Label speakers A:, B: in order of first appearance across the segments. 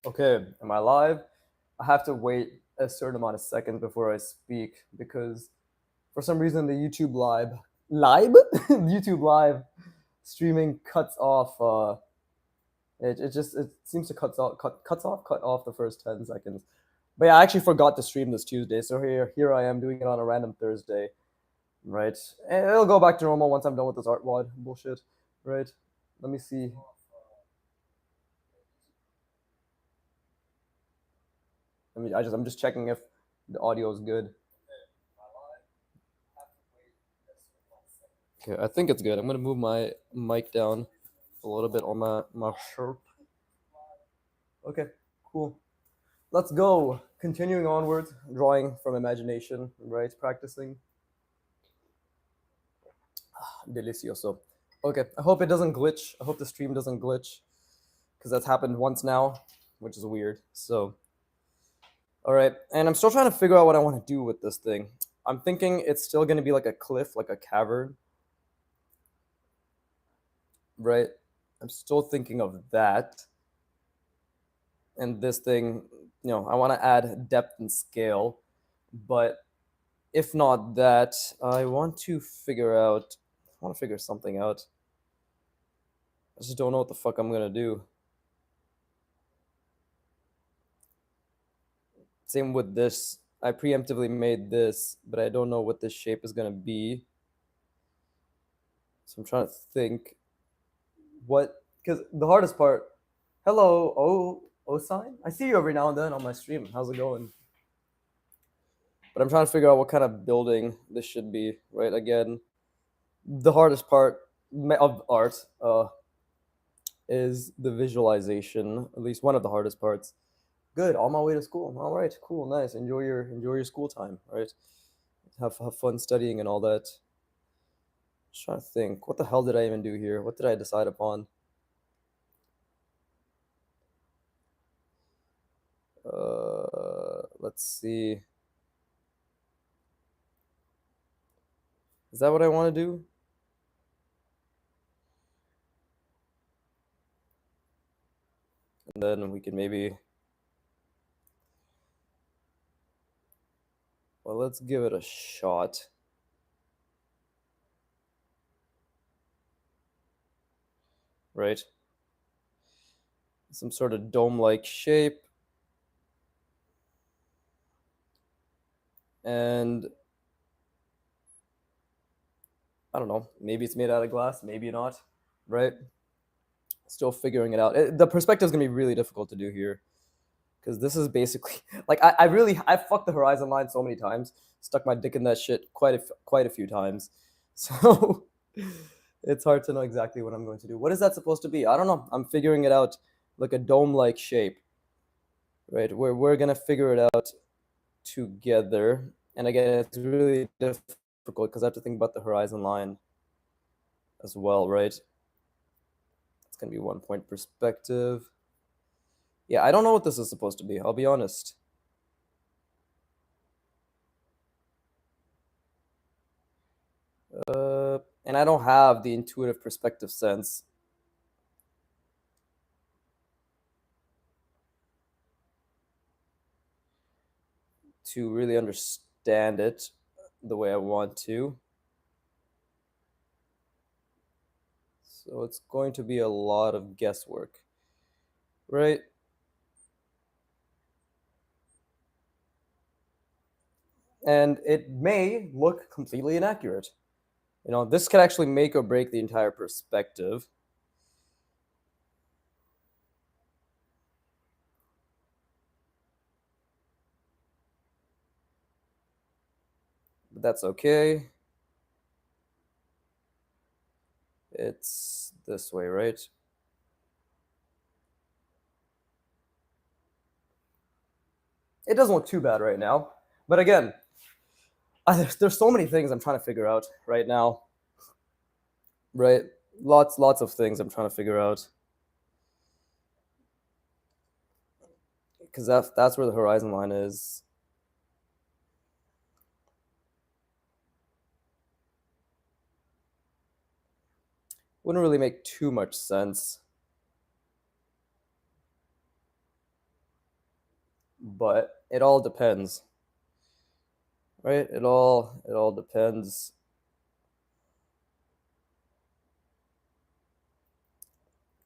A: Okay, am I live? I have to wait a certain amount of seconds before I speak because for some reason the YouTube live streaming cuts off. It seems to cut off the first 10 seconds. But yeah, I actually forgot to stream this Tuesday, so here I am doing it on a random Thursday, right? And it'll go back to normal once I'm done with this art wad bullshit, right? Let me see. I'm just checking if the audio is good. Okay, I think it's good. I'm gonna move my mic down a little bit on my shirt. Okay, cool. Let's go. Continuing onwards, drawing from imagination, right? Practicing. Delicioso. Okay, I hope it doesn't glitch. I hope the stream doesn't glitch because that's happened once now, which is weird. So, all right, and I'm still trying to figure out what I want to do with this thing. I'm thinking it's still gonna be like a cliff, like a cavern, right? I'm still thinking of that. And this thing, I want to add depth and scale, but if not that, I want to figure something out. I just don't know what the fuck I'm gonna do. Same with this. I preemptively made this, but I don't know what this shape is gonna be. So I'm trying to think because the hardest part. Hello, O sign. I see you every now and then on my stream. How's it going? But I'm trying to figure out what kind of building this should be. Right, again, the hardest part of art is the visualization. At least one of the hardest parts. Good. On my way to school. All right. Cool. Nice. Enjoy your school time. Right. Have fun studying and all that. Just trying to think. What the hell did I even do here? What did I decide upon? Let's see. Is that what I want to do? And then we can maybe. Well, let's give it a shot. Right? Some sort of dome-like shape. And I don't know. Maybe it's made out of glass. Maybe not. Right? Still figuring it out. The perspective is gonna be really difficult to do here because this is basically like I fucked the horizon line so many times, stuck my dick in that shit quite a few times, so it's hard to know exactly what I'm going to do. What is that supposed to be? I don't know. I'm figuring it out, like a dome-like shape, right? We're gonna figure it out together, and again, it's really difficult because I have to think about the horizon line as well, right? It's gonna be 1 point perspective. Yeah, I don't know what this is supposed to be. I'll be honest. And I don't have the intuitive perspective sense. To really understand it the way I want to. So it's going to be a lot of guesswork, right? And it may look completely inaccurate. This could actually make or break the entire perspective. But that's okay. It's this way, right? It doesn't look too bad right now. But again, there's so many things I'm trying to figure out right now. Right? Lots of things I'm trying to figure out. Because that's where the horizon line is. Wouldn't really make too much sense. but it all depends, right? It all depends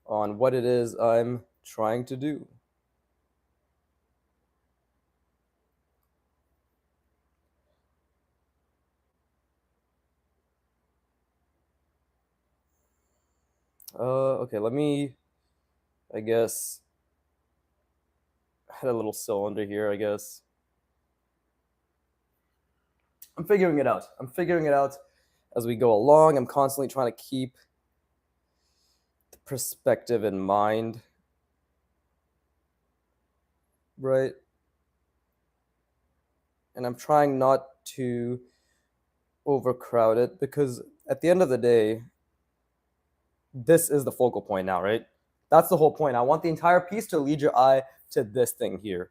A: on what it is I'm trying to do. Okay, let me, I guess, hit a little cylinder here, I guess. I'm figuring it out. I'm figuring it out as we go along. I'm constantly trying to keep the perspective in mind, right? And I'm trying not to overcrowd it because at the end of the day, this is the focal point now, right? That's the whole point. I want the entire piece to lead your eye to this thing here.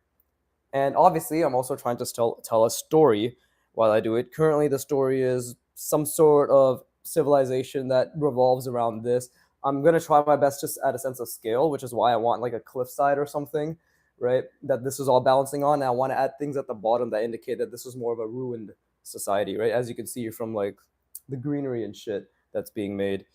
A: And obviously, I'm also trying to tell a story while I do it. Currently, the story is some sort of civilization that revolves around this. I'm going to try my best to add a sense of scale, which is why I want like a cliffside or something, right? That this is all balancing on. And I want to add things at the bottom that indicate that this is more of a ruined society, right? As you can see from like the greenery and shit that's being made.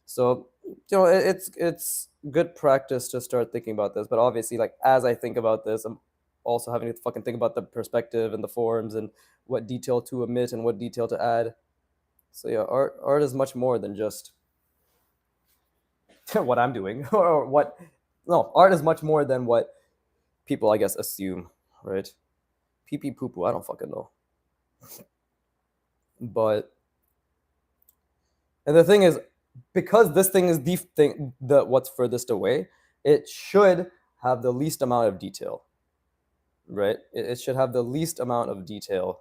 A: So, it's good practice to start thinking about this. But obviously, like as I think about this, I'm also having to fucking think about the perspective and the forms and what detail to omit and what detail to add. So yeah, art is much more than just what I'm doing or what. No, art is much more than what people, I guess, assume, right? Pee pee poo poo. I don't fucking know. But and the thing is, because this thing is the thing, the what's furthest away, it should have the least amount of detail, right? It should have the least amount of detail.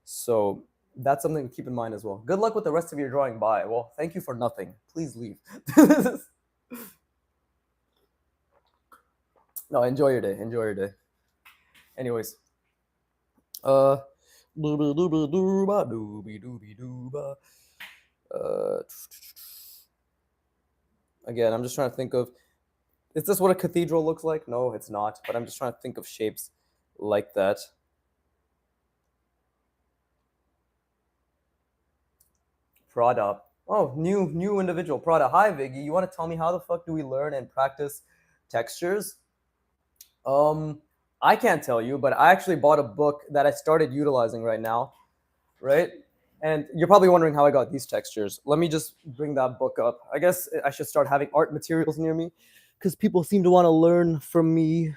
A: So that's something to keep in mind as well. Good luck with the rest of your drawing. Bye. Well, thank you for nothing. Please leave. No, enjoy your day. Enjoy your day. Anyways, uh, uh, again, I'm just trying to think of, is this what a cathedral looks like? No, it's not. But I'm just trying to think of shapes like that. Prada. Oh, new individual. Prada. Hi, Viggy. You want to tell me how the fuck do we learn and practice textures? Um, I can't tell you, but I actually bought a book that I started utilizing right now, right? And you're probably wondering how I got these textures. Let me just bring that book up. I guess I should start having art materials near me because people seem to want to learn from me.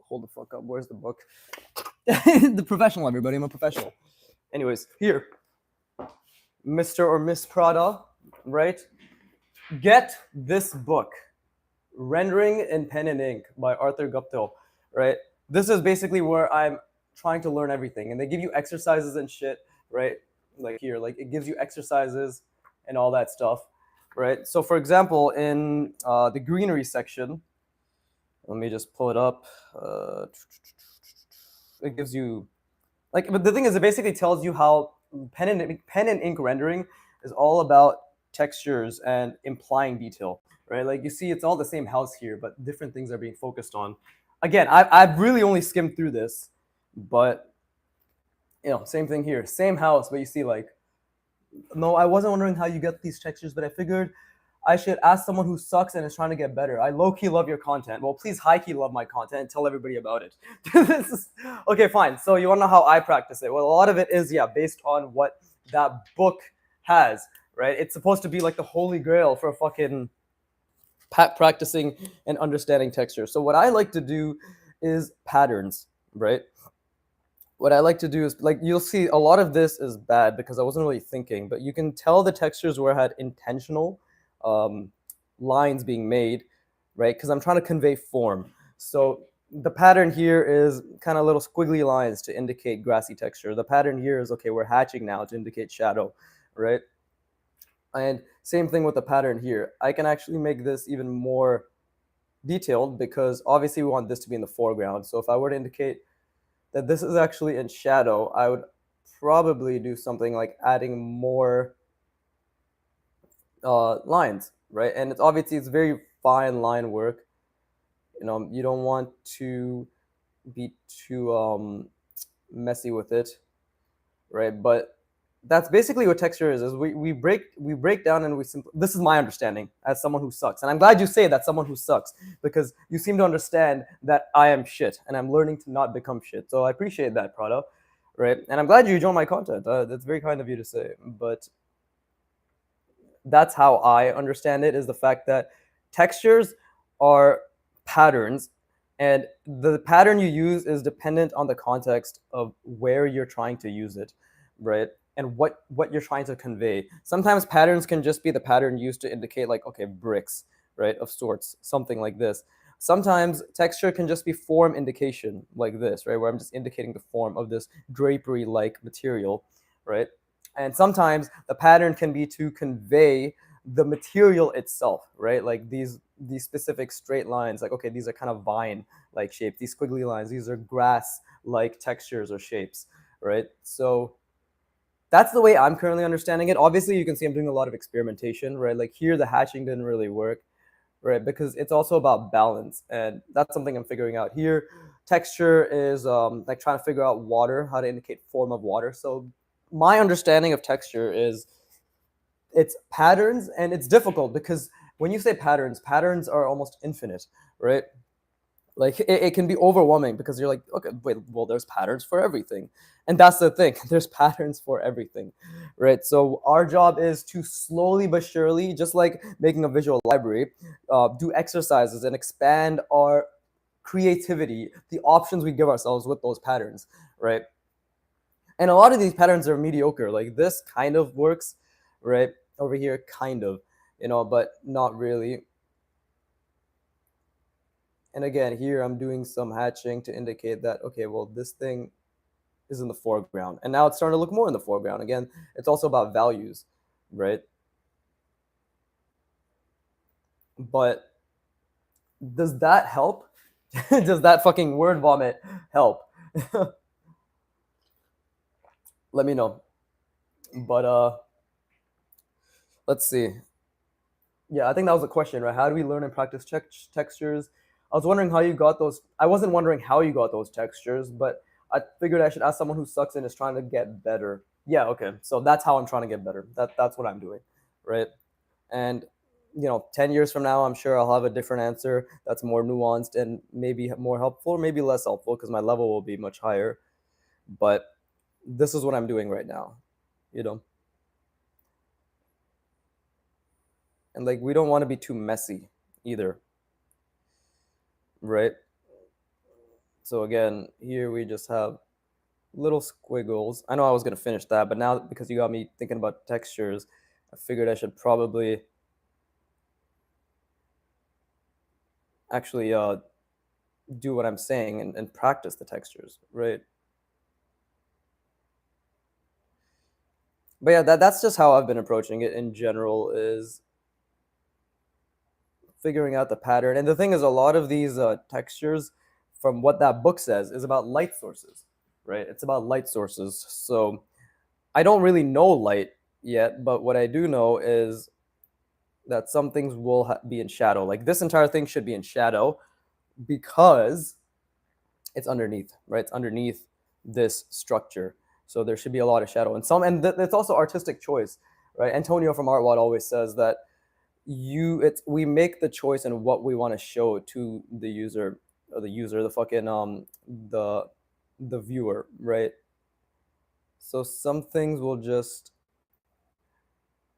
A: Hold the fuck up. Where's the book? The professional, everybody. I'm a professional. Anyways, here, Mr. or Miss Prada, right? Get this book, Rendering in Pen and Ink by Arthur Guptill, right? This is basically where I'm trying to learn everything. And they give you exercises and shit, right? Like here, like it gives you exercises and all that stuff, right? So for example, in the greenery section, let me just pull it up. It gives you, like, but the thing is, it basically tells you how pen and ink rendering is all about textures and implying detail, right? Like you see, it's all the same house here, but different things are being focused on. Again, I've really only skimmed through this, but same thing here, same house, but you see, like, no, I wasn't wondering how you get these textures, but I figured I should ask someone who sucks and is trying to get better. I low key love your content. Well, please high key love my content and tell everybody about it. Okay, fine. So you want to know how I practice it? Well, a lot of it is based on what that book has, right? It's supposed to be like the holy grail for fucking practicing and understanding texture. So what I like to do is patterns, right? What I like to do is, like, you'll see a lot of this is bad because I wasn't really thinking, but you can tell the textures where I had intentional um, lines being made, right? Because I'm trying to convey form. So the pattern here is kind of little squiggly lines to indicate grassy texture. The pattern here is, okay, we're hatching now to indicate shadow, right? And same thing with the pattern here. I can actually make this even more detailed because obviously we want this to be in the foreground. So if I were to indicate that this is actually in shadow, I would probably do something like adding more lines, right? And it's very fine line work. You don't want to be too messy with it, right? But that's basically what texture is we break down and this is my understanding as someone who sucks, and I'm glad you say that, someone who sucks, because you seem to understand that I am shit and I'm learning to not become shit. So I appreciate that, Prado, right? And I'm glad you joined my content. That's very kind of you to say, but that's how I understand it, is the fact that textures are patterns, and the pattern you use is dependent on the context of where you're trying to use it, right? And what you're trying to convey. Sometimes patterns can just be the pattern used to indicate, like, okay, bricks, right, of sorts, something like this. Sometimes texture can just be form indication, like this, right, where I'm just indicating the form of this drapery like material, right? And sometimes the pattern can be to convey the material itself, right? Like these specific straight lines, like, okay, these are kind of vine like shapes, these squiggly lines, these are grass like textures or shapes, right? So that's the way I'm currently understanding it. Obviously, you can see I'm doing a lot of experimentation, right? Like here, the hatching didn't really work, right? Because it's also about balance, and that's something I'm figuring out here. Texture is like trying to figure out water, how to indicate form of water. So my understanding of texture is it's patterns, and it's difficult because when you say patterns, patterns are almost infinite, right? Like it can be overwhelming because you're like, okay, wait, well, there's patterns for everything, and that's the thing. There's patterns for everything, right? So our job is to slowly but surely, just like making a visual library, do exercises and expand our creativity, the options we give ourselves with those patterns, right? And a lot of these patterns are mediocre. Like this kind of works, right? Over here, kind of, but not really. And again, here I'm doing some hatching to indicate that, okay, well, this thing is in the foreground. And now it's starting to look more in the foreground. Again, it's also about values, right? But does that help? Does that fucking word vomit help? Let me know. But let's see. Yeah, I think that was a question, right? How do we learn and practice textures? I was wondering how you got those. I wasn't wondering how you got those textures, but I figured I should ask someone who sucks and is trying to get better. Yeah, okay. So that's how I'm trying to get better. That's what I'm doing, right? And 10 years from now, I'm sure I'll have a different answer that's more nuanced and maybe more helpful, or maybe less helpful because my level will be much higher. But this is what I'm doing right now, you know. And like we don't want to be too messy either, right? So again, here we just have little squiggles. I know I was gonna finish that, but now because you got me thinking about textures, I figured I should probably actually do what I'm saying and practice the textures, right? But yeah, that's just how I've been approaching it in general, is figuring out the pattern. And the thing is, a lot of these textures, from what that book says, is about light sources, right? It's about light sources. So I don't really know light yet, but what I do know is that some things will be in shadow. Like this entire thing should be in shadow because it's underneath, right? It's underneath this structure. So there should be a lot of shadow. And it's also artistic choice, right? Antonio from ArtWatt always says that we make the choice in what we want to show to the user, or the fucking the viewer, right? So some things will just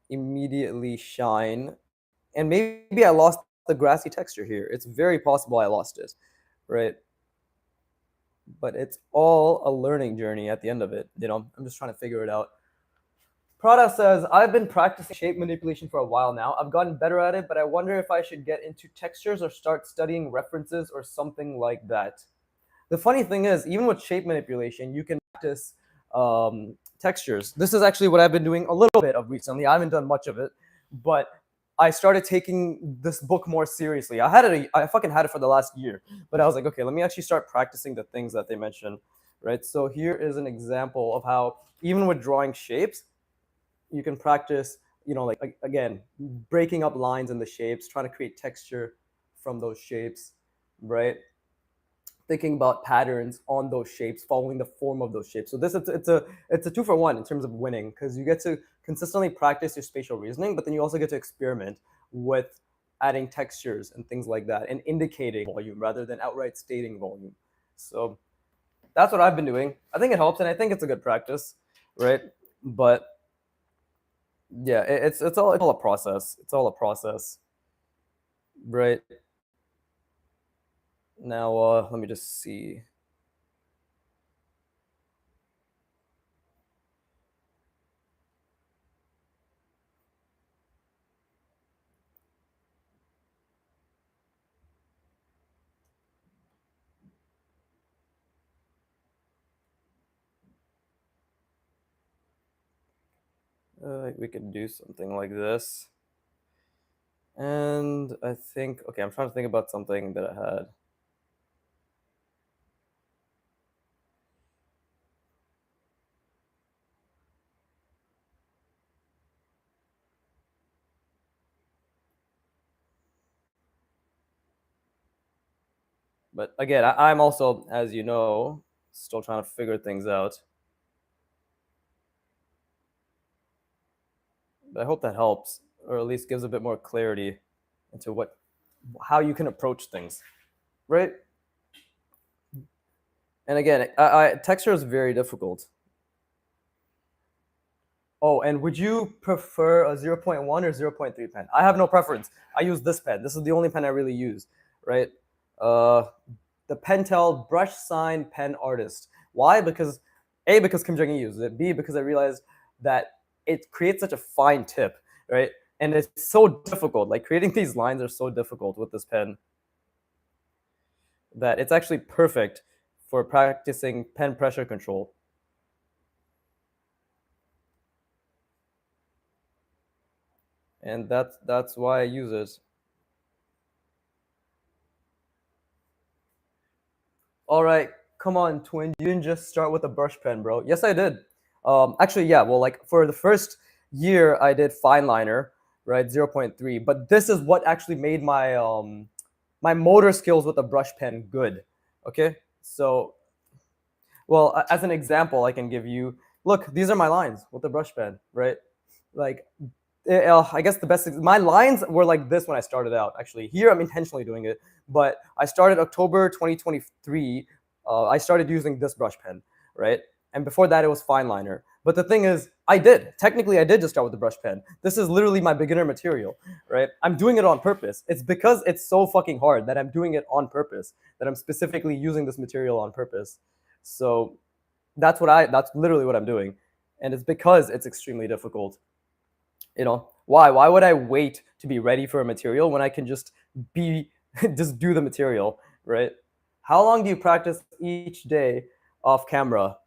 A: immediately shine, and maybe I lost the grassy texture here. It's very possible I lost it, right? But it's all a learning journey at the end of it. I'm just trying to figure it out. Prada says, I've been practicing shape manipulation for a while now. I've gotten better at it, but I wonder if I should get into textures or start studying references or something like that. The funny thing is, even with shape manipulation, you can practice textures. This is actually what I've been doing a little bit of recently. I haven't done much of it, but I started taking this book more seriously. I fucking had it for the last year, but I was like, okay, let me actually start practicing the things that they mention, right? So here is an example of how, even with drawing shapes, you can practice, like, again, breaking up lines in the shapes, trying to create texture from those shapes, right? thinking about patterns on those shapes, following the form of those shapes. So this it's a 2-for-1 in terms of winning, because you get to consistently practice your spatial reasoning, but then you also get to experiment with adding textures and things like that and indicating volume rather than outright stating volume. So that's what I've been doing. I think it helps, and I think it's a good practice, right? But yeah, it's all a process. It's all a process, right? Now, let me just see. We could do something like this. And I think, okay, I'm trying to think about something that I had. But again, I'm also, as you know, still trying to figure things out. But I hope that helps, or at least gives a bit more clarity into how you can approach things, right? And again, texture is very difficult. Oh, and would you prefer a 0.1 or 0.3 pen? I have no preference. I use this pen. This is the only pen I really use, right? Uh, the Pentel Brush Sign Pen Artist. Why? Because A, because Kim Jong-un uses it. B, because I realized that it creates such a fine tip, right? And it's so difficult. Like creating these lines are so difficult with this pen that it's actually perfect for practicing pen pressure control. And that's why I use it. All right, come on, twin. You didn't just start with a brush pen, bro. Yes, I did. Actually, yeah. Well, like for the first year, I did fine liner, right, 0.3. But this is what actually made my motor skills with a brush pen good. Okay, so well, as an example, I can give you. Look, these are my lines with the brush pen, right? Like I guess the best my lines were like this when I started out. Actually, here I'm intentionally doing it, but I started October 2023. I started using this brush pen, right? And before that, it was fine liner. But the thing is, I did just start with the brush pen. This is literally my beginner material, right? I'm doing it on purpose. It's because it's so fucking hard that I'm doing it on purpose. That I'm specifically using this material on purpose. So that's literally what I'm doing, and it's because it's extremely difficult. Why would I wait to be ready for a material when I can just be just do the material, right? How long do you practice each day off camera?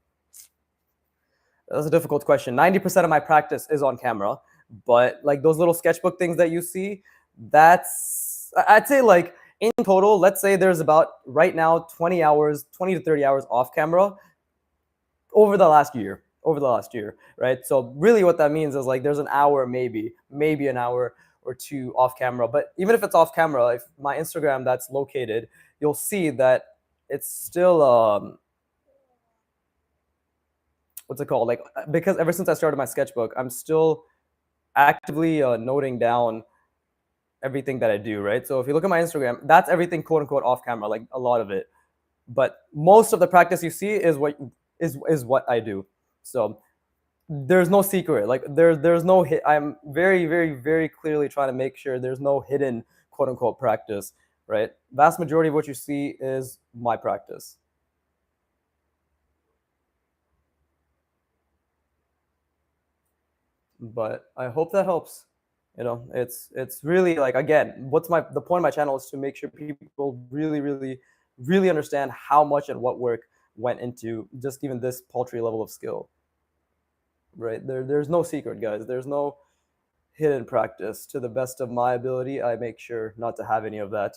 A: That's a difficult question. 90% of my practice is on camera, but like those little sketchbook things that you see, I'd say like in total, let's say there's about right now 20 hours, 20 to 30 hours off camera over the last year, right? So really what that means is like there's an hour, maybe an hour or two off camera. But even if it's off camera, if my Instagram that's located, you'll see that it's still what's it called? Like because ever since I started my sketchbook, I'm still actively noting down everything that I do, right? So if you look at my Instagram, that's everything quote unquote off camera, like a lot of it. But most of the practice you see is what I do. So there's no secret. Like there's no hit. I'm very, very, very clearly trying to make sure there's no hidden quote unquote practice, right? Vast majority of what you see is my practice. But I hope that helps. It's really like again, what's the point of my channel is to make sure people really, really, really understand how much and what work went into just even this paltry level of skill. Right? There's no secret, guys. There's no hidden practice. To the best of my ability, I make sure not to have any of that.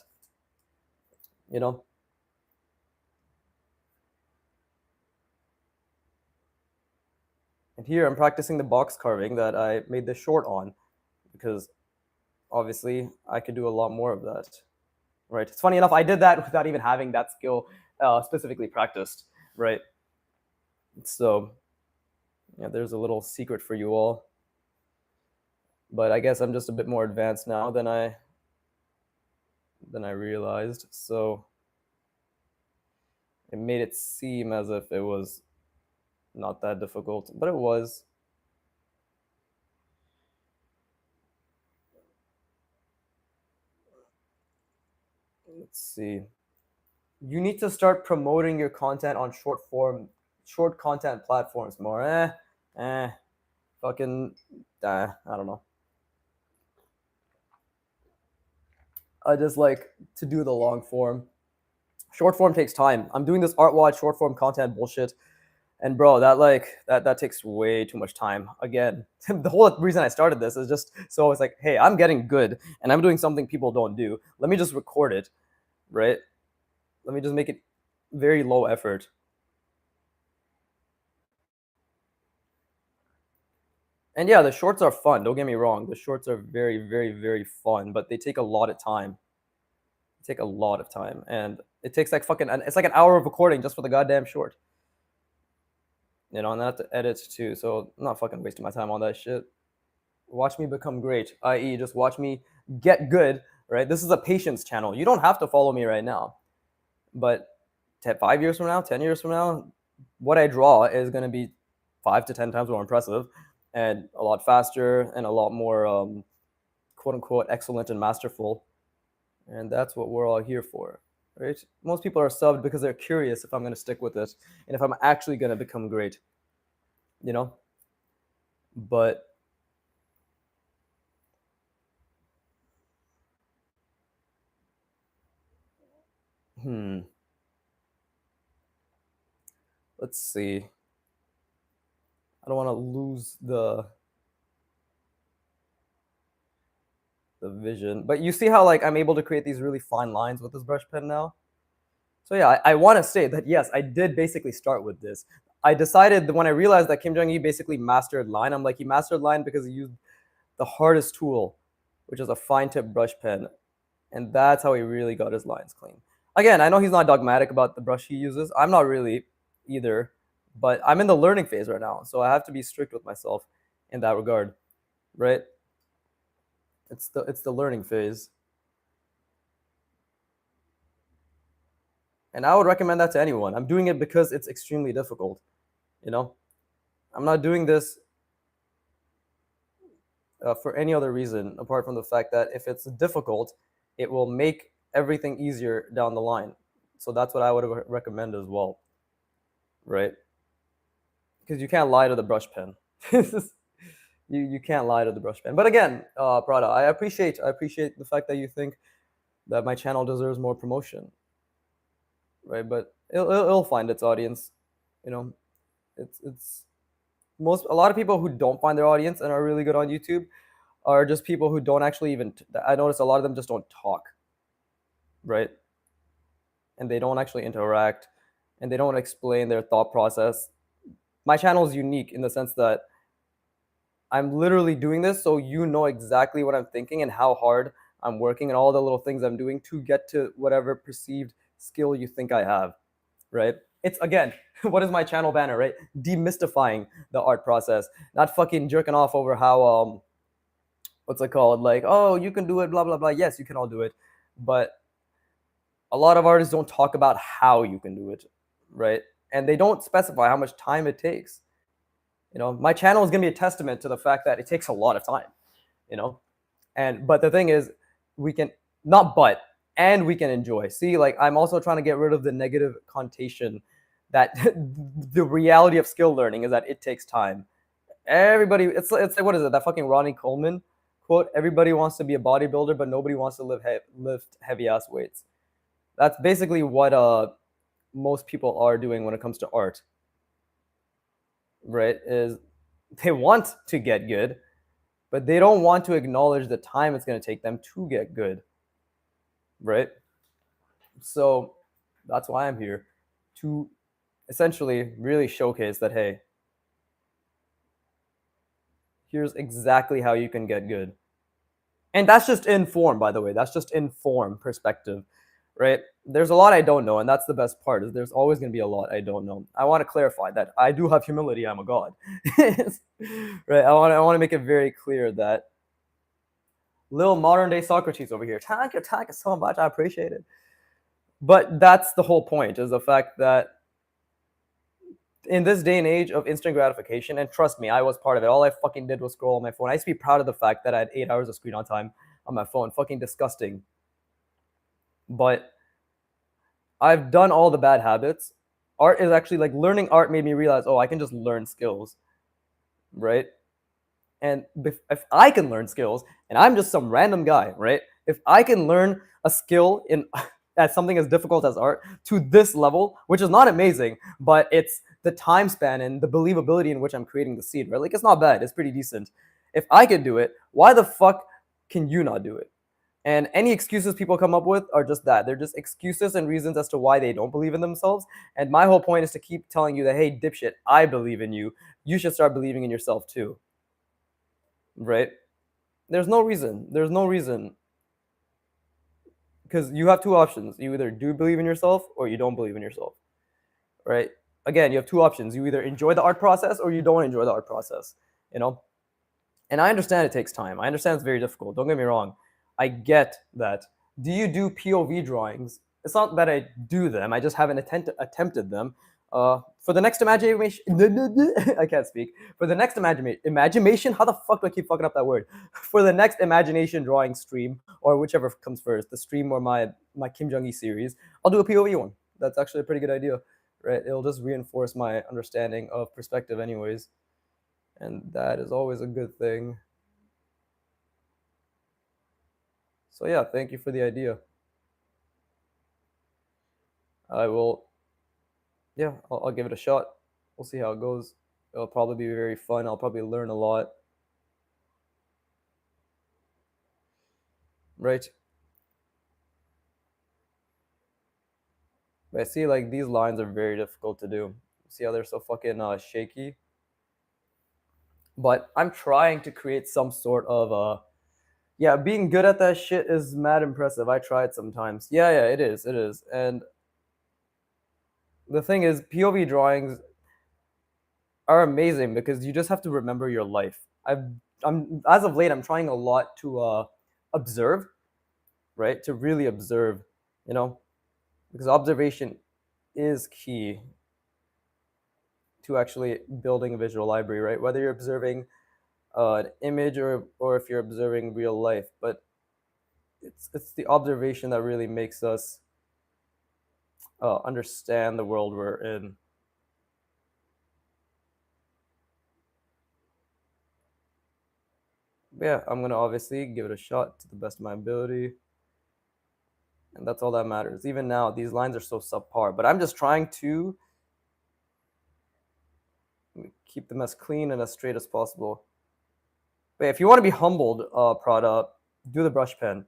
A: You know? And here I'm practicing the box carving that I made this short on because obviously I could do a lot more of that. Right? It's funny enough, I did that without even having that skill specifically practiced, right? So yeah, there's a little secret for you all. But I guess I'm just a bit more advanced now than I realized. So it made it seem as if it was not that difficult, but it was. Let's see. You need to start promoting your content on short content platforms more. Fucking, I don't know. I just like to do the long form. Short form takes time. I'm doing this art watch short form content bullshit, and bro, that takes way too much time. Again, the whole reason I started this is just so it's like, hey, I'm getting good, and I'm doing something people don't do. Let me just record it, right? Let me just make it very low effort. And yeah, the shorts are fun. Don't get me wrong. The shorts are very, very, very fun, but they take a lot of time. They take a lot of time, and it takes like fucking. It's like an hour of recording just for the goddamn short. You know, and I have to edit too. So I'm not fucking wasting my time on that shit. Watch me become great, i.e., just watch me get good. Right? This is a patience channel. You don't have to follow me right now, but 5 years from now, 10 years from now, what I draw is gonna be 5 to 10 times more impressive, and a lot faster, and a lot more quote unquote excellent and masterful. And that's what we're all here for, right? Most people are subbed because they're curious if I'm going to stick with it and if I'm actually going to become great, you know? But hmm, let's see. I don't want to lose the vision. But you see how like I'm able to create these really fine lines with this brush pen now? So yeah, I want to say that yes, I did basically start with this. I decided that when I realized that Kim Jong-il basically mastered line, I'm like, he mastered line because he used the hardest tool, which is a fine tip brush pen. And that's how he really got his lines clean. Again, I know he's not dogmatic about the brush he uses. I'm not really either, but I'm in the learning phase right now, so I have to be strict with myself in that regard, right? It's the learning phase. And I would recommend that to anyone. I'm doing it because it's extremely difficult, you know? I'm not doing this for any other reason apart from the fact that if it's difficult, it will make everything easier down the line. So that's what I would recommend as well, right? Because you can't lie to the brush pen. You can't lie to the brush pen. But again, Prada, I appreciate the fact that you think that my channel deserves more promotion, right? But it'll find its audience, you know. It's a lot of people who don't find their audience and are really good on YouTube are just people who don't actually even. I notice a lot of them just don't talk, right? And they don't actually interact, and they don't explain their thought process. My channel is unique in the sense that I'm literally doing this so you know exactly what I'm thinking and how hard I'm working and all the little things I'm doing to get to whatever perceived skill you think I have, right? It's again, what is my channel banner, right? Demystifying the art process, not fucking jerking off over how what's it called? Like, oh, you can do it, blah blah blah. Yes, you can all do it, but a lot of artists don't talk about how you can do it, right? And they don't specify how much time it takes. You know, my channel is going to be a testament to the fact that it takes a lot of time, you know. And but the thing is, we can not but and we can enjoy. See, like I'm also trying to get rid of the negative connotation that the reality of skill learning is that it takes time. Everybody, it's like what is it? That fucking Ronnie Coleman quote: "Everybody wants to be a bodybuilder, but nobody wants to lift heavy ass weights." That's basically what most people are doing when it comes to art, right? Is they want to get good, but they don't want to acknowledge the time it's going to take them to get good, right? So that's why I'm here, to essentially really showcase that, hey, here's exactly how you can get good. And that's just in form, by the way. That's just in form perspective, right? There's a lot I don't know, and that's the best part. Is there's always going to be a lot I don't know. I want to clarify that I do have humility. I'm a god, right? I want to make it very clear that little modern day Socrates over here. Thank you so much. I appreciate it. But that's the whole point, is the fact that in this day and age of instant gratification, and trust me, I was part of it. All I fucking did was scroll on my phone. I used to be proud of the fact that I had 8 hours of screen on time on my phone. Fucking disgusting. But I've done all the bad habits. Art is actually like learning art made me realize, oh, I can just learn skills, right? And if I can learn skills, and I'm just some random guy, right? If I can learn a skill in at something as difficult as art to this level, which is not amazing, but it's the time span and the believability in which I'm creating the scene, right? Like it's not bad, it's pretty decent. If I can do it, why the fuck can you not do it? And any excuses people come up with are just that. They're just excuses and reasons as to why they don't believe in themselves. And my whole point is to keep telling you that, hey, dipshit, I believe in you. You should start believing in yourself too, right? There's no reason. There's no reason. Because you have two options. You either do believe in yourself or you don't believe in yourself, right? Again, you have two options. You either enjoy the art process or you don't enjoy the art process, you know? And I understand it takes time. I understand it's very difficult. Don't get me wrong. I get that. Do you do POV drawings? It's not that I do them. I just haven't attempted them. For the next imagination, I can't speak. For the next imagination, how the fuck do I keep fucking up that word? For the next imagination drawing stream, or whichever comes first, the stream or my Kim Jong-il series, I'll do a POV one. That's actually a pretty good idea, right? It'll just reinforce my understanding of perspective, anyways, and that is always a good thing. So yeah, thank you for the idea. I will, yeah, I'll give it a shot. We'll see how it goes. It'll probably be very fun. I'll probably learn a lot. Right? But I see like these lines are very difficult to do. See how they're so fucking shaky? But I'm trying to create some sort of yeah, being good at that shit is mad impressive. I try it sometimes. Yeah, it is. It is. And the thing is, POV drawings are amazing because you just have to remember your life. I'm as of late I'm trying a lot to observe, right? To really observe, you know, because observation is key to actually building a visual library, right? Whether you're observing an image or if you're observing real life, but it's the observation that really makes us understand the world we're in. But yeah, I'm gonna obviously give it a shot to the best of my ability, and that's all that matters. Even now, these lines are so subpar, but I'm just trying to keep them as clean and as straight as possible. But if you want to be humbled, Prada, do the brush pen.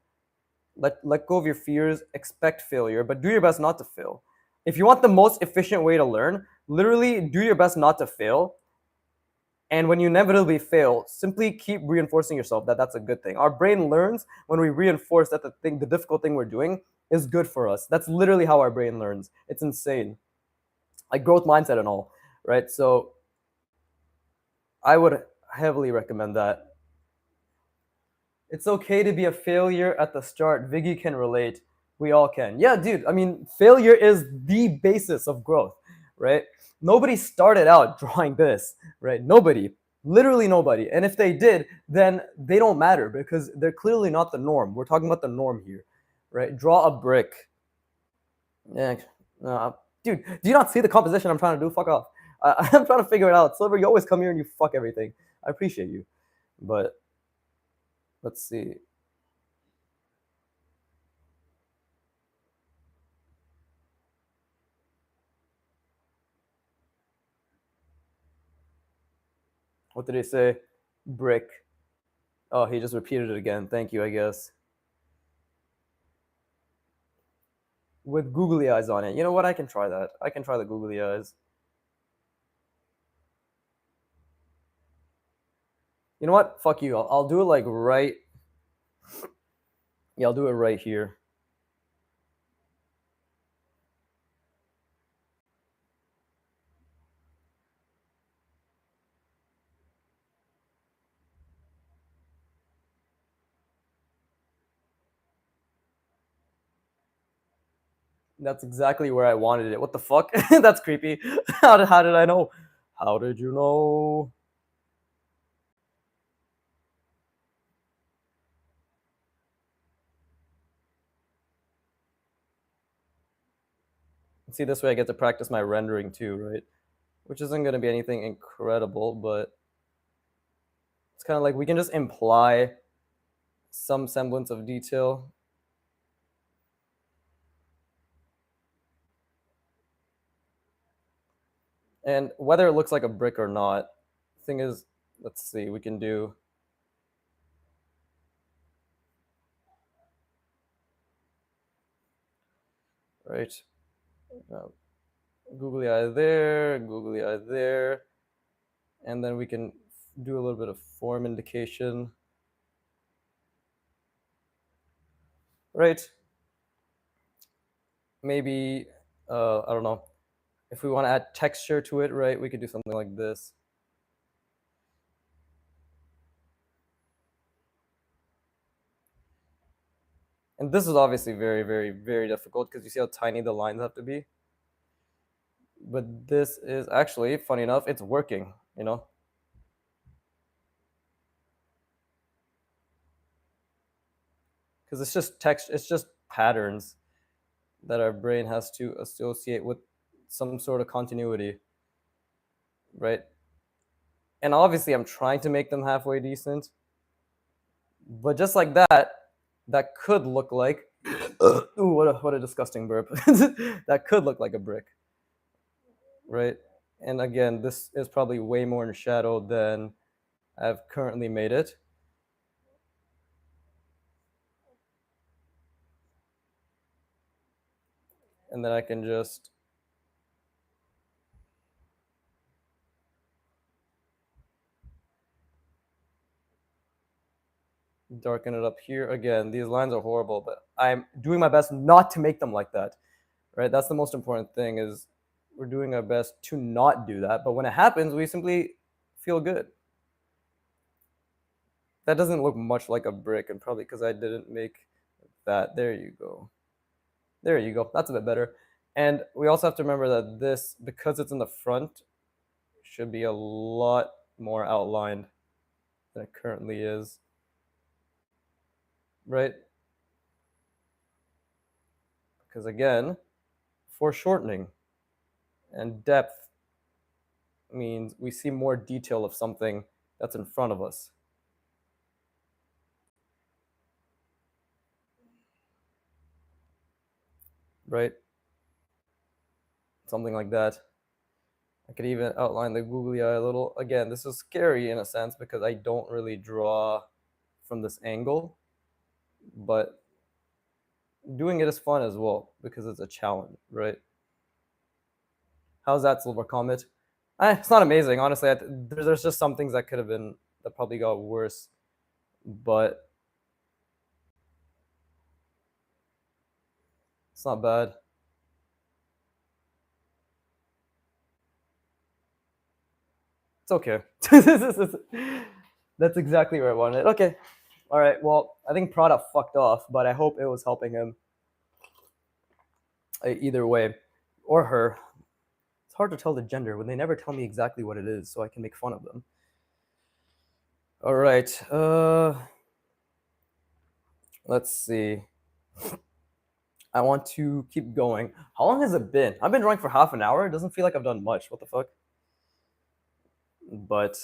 A: Let go of your fears, expect failure, but do your best not to fail. If you want the most efficient way to learn, literally do your best not to fail. And when you inevitably fail, simply keep reinforcing yourself that that's a good thing. Our brain learns when we reinforce that the difficult thing we're doing is good for us. That's literally how our brain learns. It's insane. Like growth mindset and all, right? So I would heavily recommend that. It's okay to be a failure at the start. Viggy can relate. We all can. Yeah, dude. I mean, failure is the basis of growth, right? Nobody started out drawing this, right? Nobody. Literally nobody. And if they did, then they don't matter because they're clearly not the norm. We're talking about the norm here, right? Draw a brick. Yeah, dude, do you not see the composition I'm trying to do? Fuck off. I'm trying to figure it out. Silver, you always come here and you fuck everything. I appreciate you. But let's see. What did he say? Brick. Oh, he just repeated it again. Thank you, I guess. With googly eyes on it. You know what? I can try that. I can try the googly eyes. You know what? Fuck you. I'll do it like right. Yeah, I'll do it right here. That's exactly where I wanted it. What the fuck? That's creepy. How did I know? How did you know? See, this way I get to practice my rendering too, right? Which isn't going to be anything incredible, but it's kind of like we can just imply some semblance of detail. And whether it looks like a brick or not, the thing is, let's see, we can do right. Uh, googly eye there, googly eye there, and then we can do a little bit of form indication. Right? Maybe, I don't know. If we want to add texture to it, right, we could do something like this. And this is obviously very, very, very difficult because you see how tiny the lines have to be. But this is actually, funny enough, it's working, you know? Because it's just text, it's just patterns that our brain has to associate with some sort of continuity, right? And obviously, I'm trying to make them halfway decent, but just like that, that could look like, ooh, what a disgusting burp. That could look like a brick, right? And again, this is probably way more in shadow than I've currently made it. And then I can just darken it up here. Again, these lines are horrible, but I'm doing my best not to make them like that, right? That's the most important thing, is we're doing our best to not do that. But when it happens, we simply feel good. That doesn't look much like a brick, and probably because I didn't make that. There you go. There you go. That's a bit better. And we also have to remember that this, because it's in the front, should be a lot more outlined than it currently is, right? Because again, foreshortening and depth means we see more detail of something that's in front of us. Right? Something like that. I could even outline the googly eye a little. Again, this is scary in a sense because I don't really draw from this angle, but doing it is fun as well because it's a challenge, right? How's that, Silver Comet? It's not amazing, honestly. There's just some things that could have been, that probably got worse, but it's not bad. It's okay. That's exactly where I wanted it. Okay. All right. Well, I think Prada fucked off, but I hope it was helping him either way, or her. It's hard to tell the gender when they never tell me exactly what it is, so I can make fun of them. All right. Let's see. I want to keep going. How long has it been? I've been drawing for half an hour. It doesn't feel like I've done much. What the fuck? But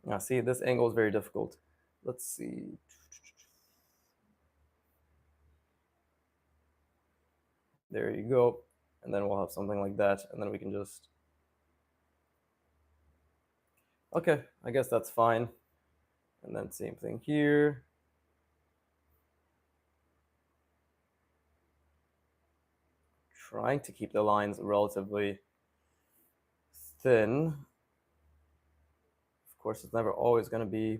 A: yeah, see, this angle is very difficult. Let's see. There you go. And then we'll have something like that. And then we can just, okay, I guess that's fine. And then same thing here. Trying to keep the lines relatively thin. Of course, it's never always going to be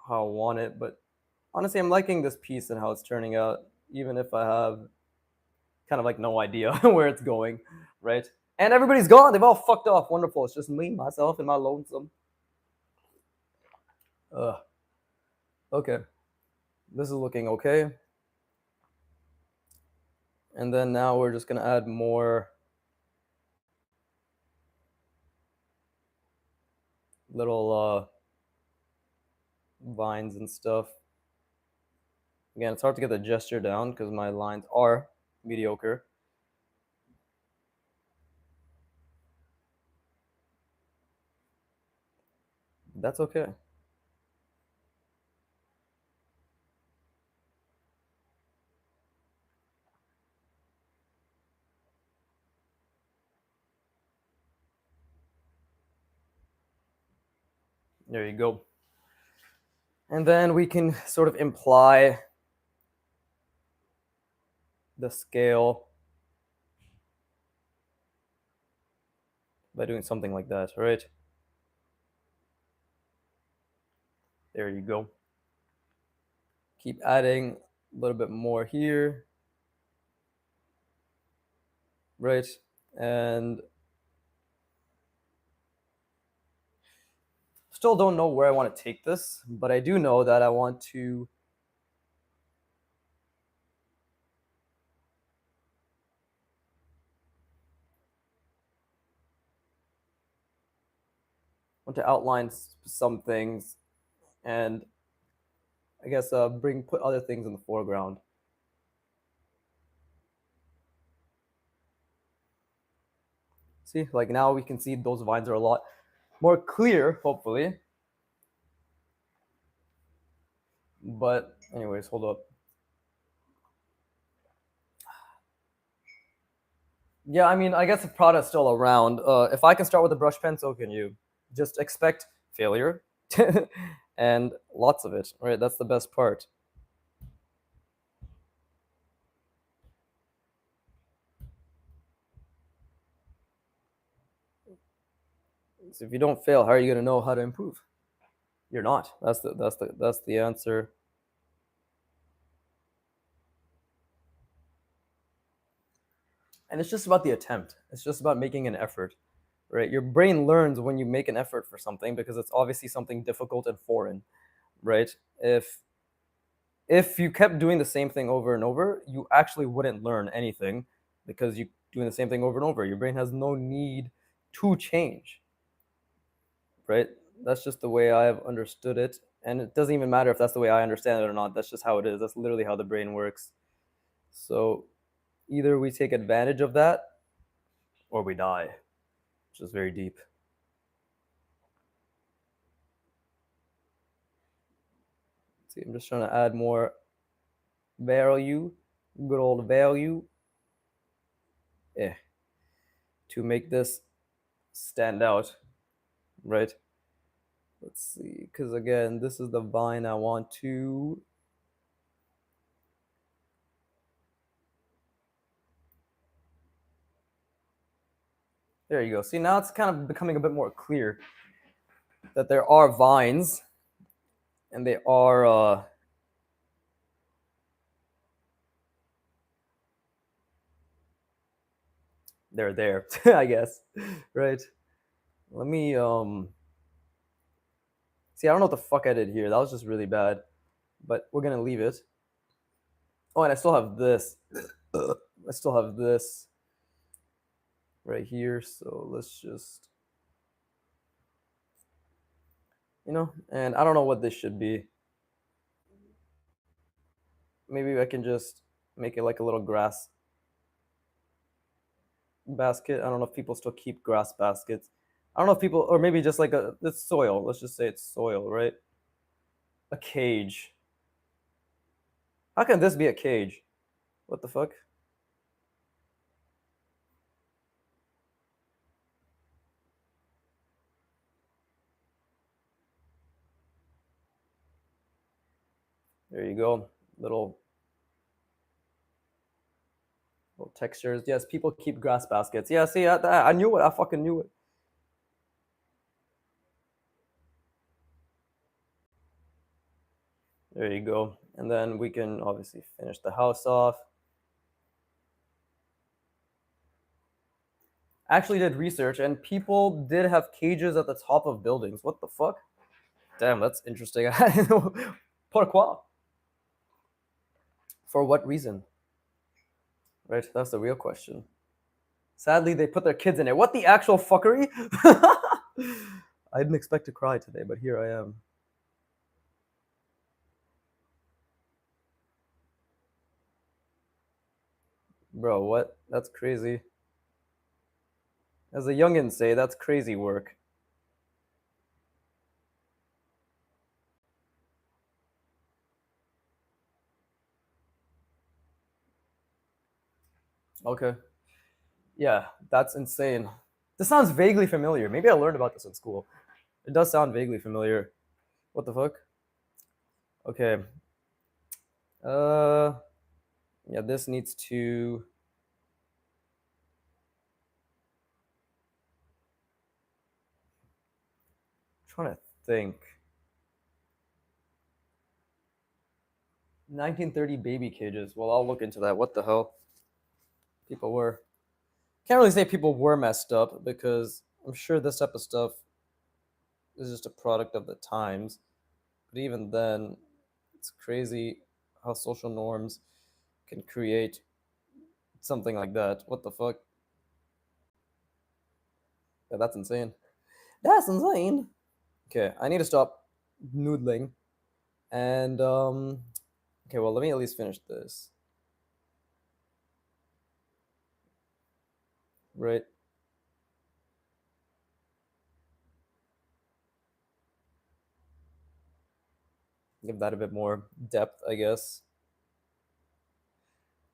A: how I want it, but honestly, I'm liking this piece and how it's turning out, even if I have kind of like no idea where it's going, right? And everybody's gone. They've all fucked off. Wonderful. It's just me, myself, and my lonesome. Ugh. Okay. This is looking okay. And then now we're just gonna add more little vines and stuff. Again, it's hard to get the gesture down because my lines are mediocre. That's okay. There you go. And then we can sort of imply the scale by doing something like that, right? There you go. Keep adding a little bit more here, right? And still don't know where I want to take this, but I do know that I want to outline some things, and I guess put other things in the foreground. See, like now we can see those vines are a lot more clear, hopefully. But anyways, hold up. Yeah, I mean, I guess if Prada's still around, if I can start with a brush pen, so can you. Just expect failure and lots of it, right? That's the best part. So if you don't fail, how are you going to know how to improve? You're not. That's the answer. And it's just about the attempt. It's just about making an effort, right? Your brain learns when you make an effort for something because it's obviously something difficult and foreign, right? If you kept doing the same thing over and over, you actually wouldn't learn anything because you doing the same thing over and over. Your brain has no need to change, right? That's just the way I've understood it. And it doesn't even matter if that's the way I understand it or not. That's just how it is. That's literally how the brain works. So either we take advantage of that or we die, which is very deep. See, I'm just trying to add more value, good old value, to make this stand out, right? Let's see, because again, this is the vine I want to. There you go. See, now it's kind of becoming a bit more clear that there are vines and they are they're there, I guess, right? Let me see, I don't know what the fuck I did here. That was just really bad, but we're gonna leave it. Oh, and I still have this. I still have this right here, so let's just, and I don't know what this should be. Maybe I can just make it like a little grass basket. I don't know if people still keep grass baskets. I don't know if people, or maybe just like it's soil. Let's just say it's soil, right? A cage. How can this be a cage? What the fuck? There you go. Little textures. Yes, people keep grass baskets. Yeah, see, I knew it. I fucking knew it. There you go. And then we can obviously finish the house off. Actually did research and people did have cages at the top of buildings. What the fuck? Damn, that's interesting. Pourquoi? For what reason? Right? That's the real question. Sadly, they put their kids in it. What the actual fuckery? I didn't expect to cry today, but here I am. Bro, what? That's crazy. As the youngins say, that's crazy work. Okay. Yeah, that's insane. This sounds vaguely familiar. Maybe I learned about this in school. It does sound vaguely familiar. What the fuck? Okay. Uh, yeah, this needs to. I'm trying to think. 1930 baby cages. Well, I'll look into that. What the hell? People were. Can't really say people were messed up because I'm sure this type of stuff is just a product of the times. But even then, it's crazy how social norms can create something like that. What the fuck? Yeah, that's insane. That's insane. Okay, I need to stop noodling. And okay, well, let me at least finish this. Right? Give that a bit more depth, I guess.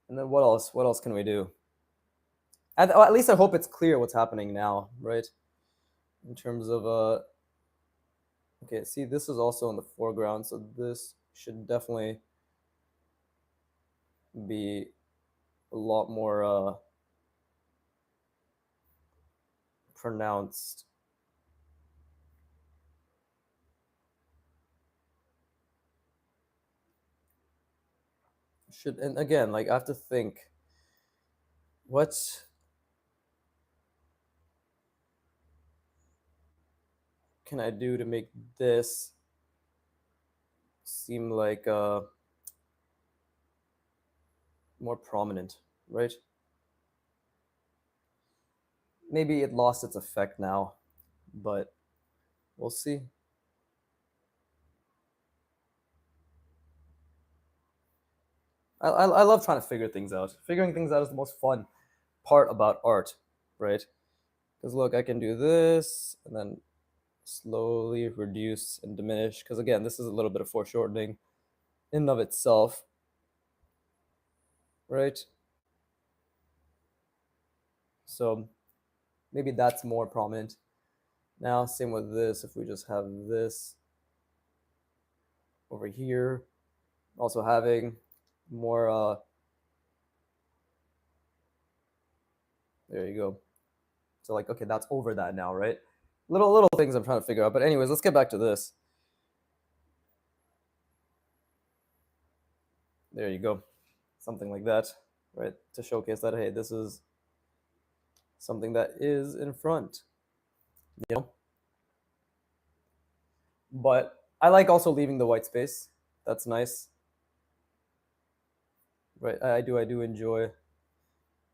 A: And then what else? What else can we do? At least I hope it's clear what's happening now, right? In terms of okay, see, this is also in the foreground, so this should definitely be a lot more pronounced. Should, and again, like, I have to think, what can I do to make this seem like more prominent, right? Maybe it lost its effect now, but we'll see. I love trying to figure things out. Figuring things out is the most fun part about art, right? Because look, I can do this and then slowly reduce and diminish. Because again, this is a little bit of foreshortening in and of itself, right? So maybe that's more prominent. Now, same with this. If we just have this over here, also having more, there you go. So like, okay, that's over that now, right? Little things I'm trying to figure out. But anyways, let's get back to this. There you go. Something like that, right? To showcase that, hey, this is something that is in front, you know? But I like also leaving the white space. That's nice, right? I do enjoy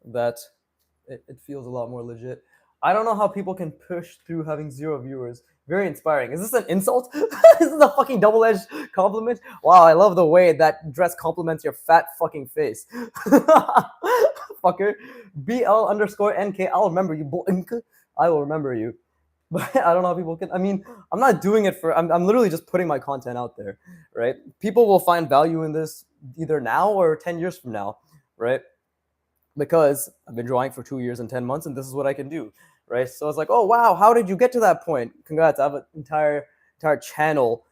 A: that. It feels a lot more legit. I don't know how people can push through having 0 viewers. Very inspiring. Is this an insult? Is this a fucking double-edged compliment? Wow, I love the way that dress compliments your fat fucking face. Fucker. BL_NK. I'll remember you. I will remember you. But I don't know how people can. I mean, I'm not doing it for. I'm literally just putting my content out there, right? People will find value in this either now or 10 years from now, right? Because I've been drawing for 2 years and 10 months, and this is what I can do, right? So it's like, oh wow, how did you get to that point? Congrats! I have an entire channel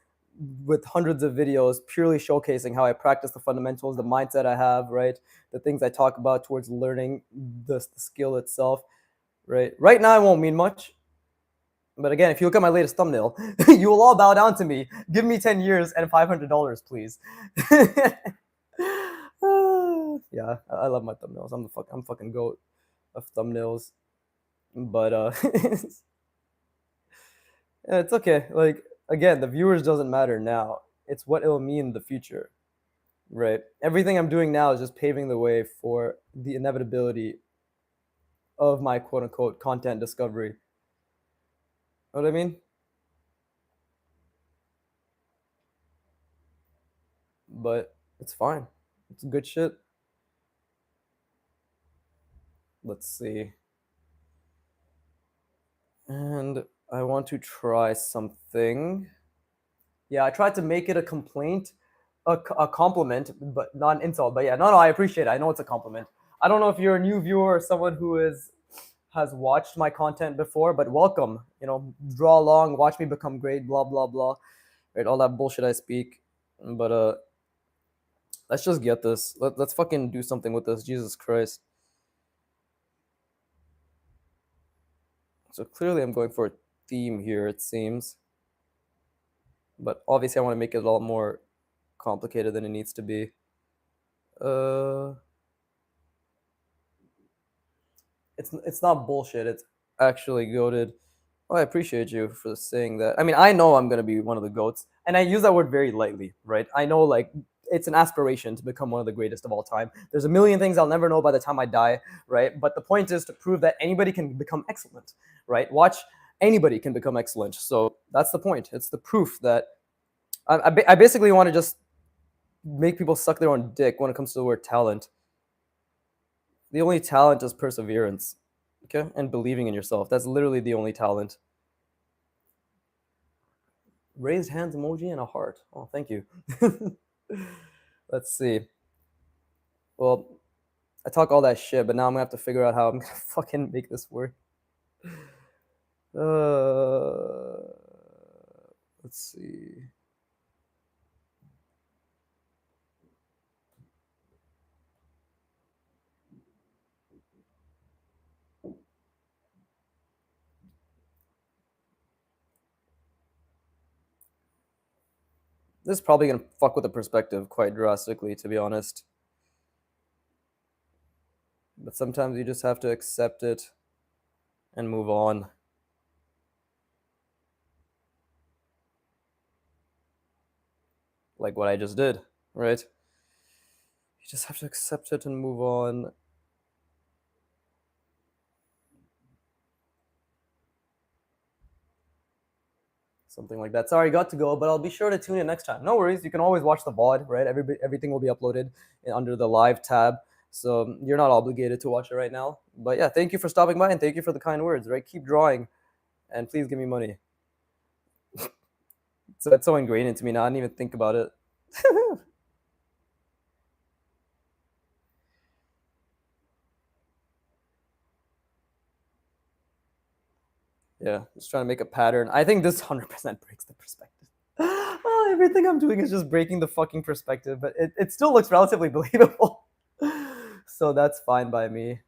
A: with hundreds of videos purely showcasing how I practice the fundamentals, the mindset I have, right? The things I talk about towards learning the skill itself, right? Right now, it won't mean much. But again, if you look at my latest thumbnail, you will all bow down to me. Give me 10 years and $500, please. Yeah, I love my thumbnails. I'm fucking goat of thumbnails. But it's okay. Like again, the viewers doesn't matter now. It's what it'll mean in the future, right? Everything I'm doing now is just paving the way for the inevitability of my quote unquote content discovery. Know what I mean? But it's fine. It's good shit. Let's see. And I want to try something. Yeah, I tried to make it a complaint, a compliment, but not an insult. But yeah, no, I appreciate it. I know it's a compliment. I don't know if you're a new viewer or someone who has watched my content before, but welcome. You know, draw along, watch me become great, blah blah blah, right? All that bullshit I speak. But let's just get this. Let's fucking do something with this. Jesus Christ. So clearly, I'm going for a theme here. It seems, but obviously, I want to make it a lot more complicated than it needs to be. Uh, it's not bullshit. It's actually goaded. Oh, I appreciate you for saying that. I mean, I know I'm gonna be one of the goats, and I use that word very lightly, right? I know like it's an aspiration to become one of the greatest of all time. There's a million things I'll never know by the time I die, right? But the point is to prove that anybody can become excellent, right? Watch, anybody can become excellent. So that's the point. It's the proof that I basically want to just make people suck their own dick when it comes to the word talent. The only talent is perseverance, okay, and believing in yourself. That's literally the only talent. Raised hands emoji and a heart. Oh, thank you. Let's see. Well, I talk all that shit, but now I'm gonna have to figure out how I'm gonna fucking make this work. Let's see. This is probably gonna fuck with the perspective quite drastically, to be honest. But sometimes you just have to accept it and move on. Like what I just did, right? You just have to accept it and move on. Something like that. Sorry, got to go, but I'll be sure to tune in next time. No worries. You can always watch the VOD, right? Everything will be uploaded under the live tab. So you're not obligated to watch it right now. But yeah, thank you for stopping by and thank you for the kind words, right? Keep drawing and please give me money. So it's so ingrained into me now. I didn't even think about it. Yeah, just trying to make a pattern. I think this 100% breaks the perspective. Oh, everything I'm doing is just breaking the fucking perspective, but it still looks relatively believable. So that's fine by me.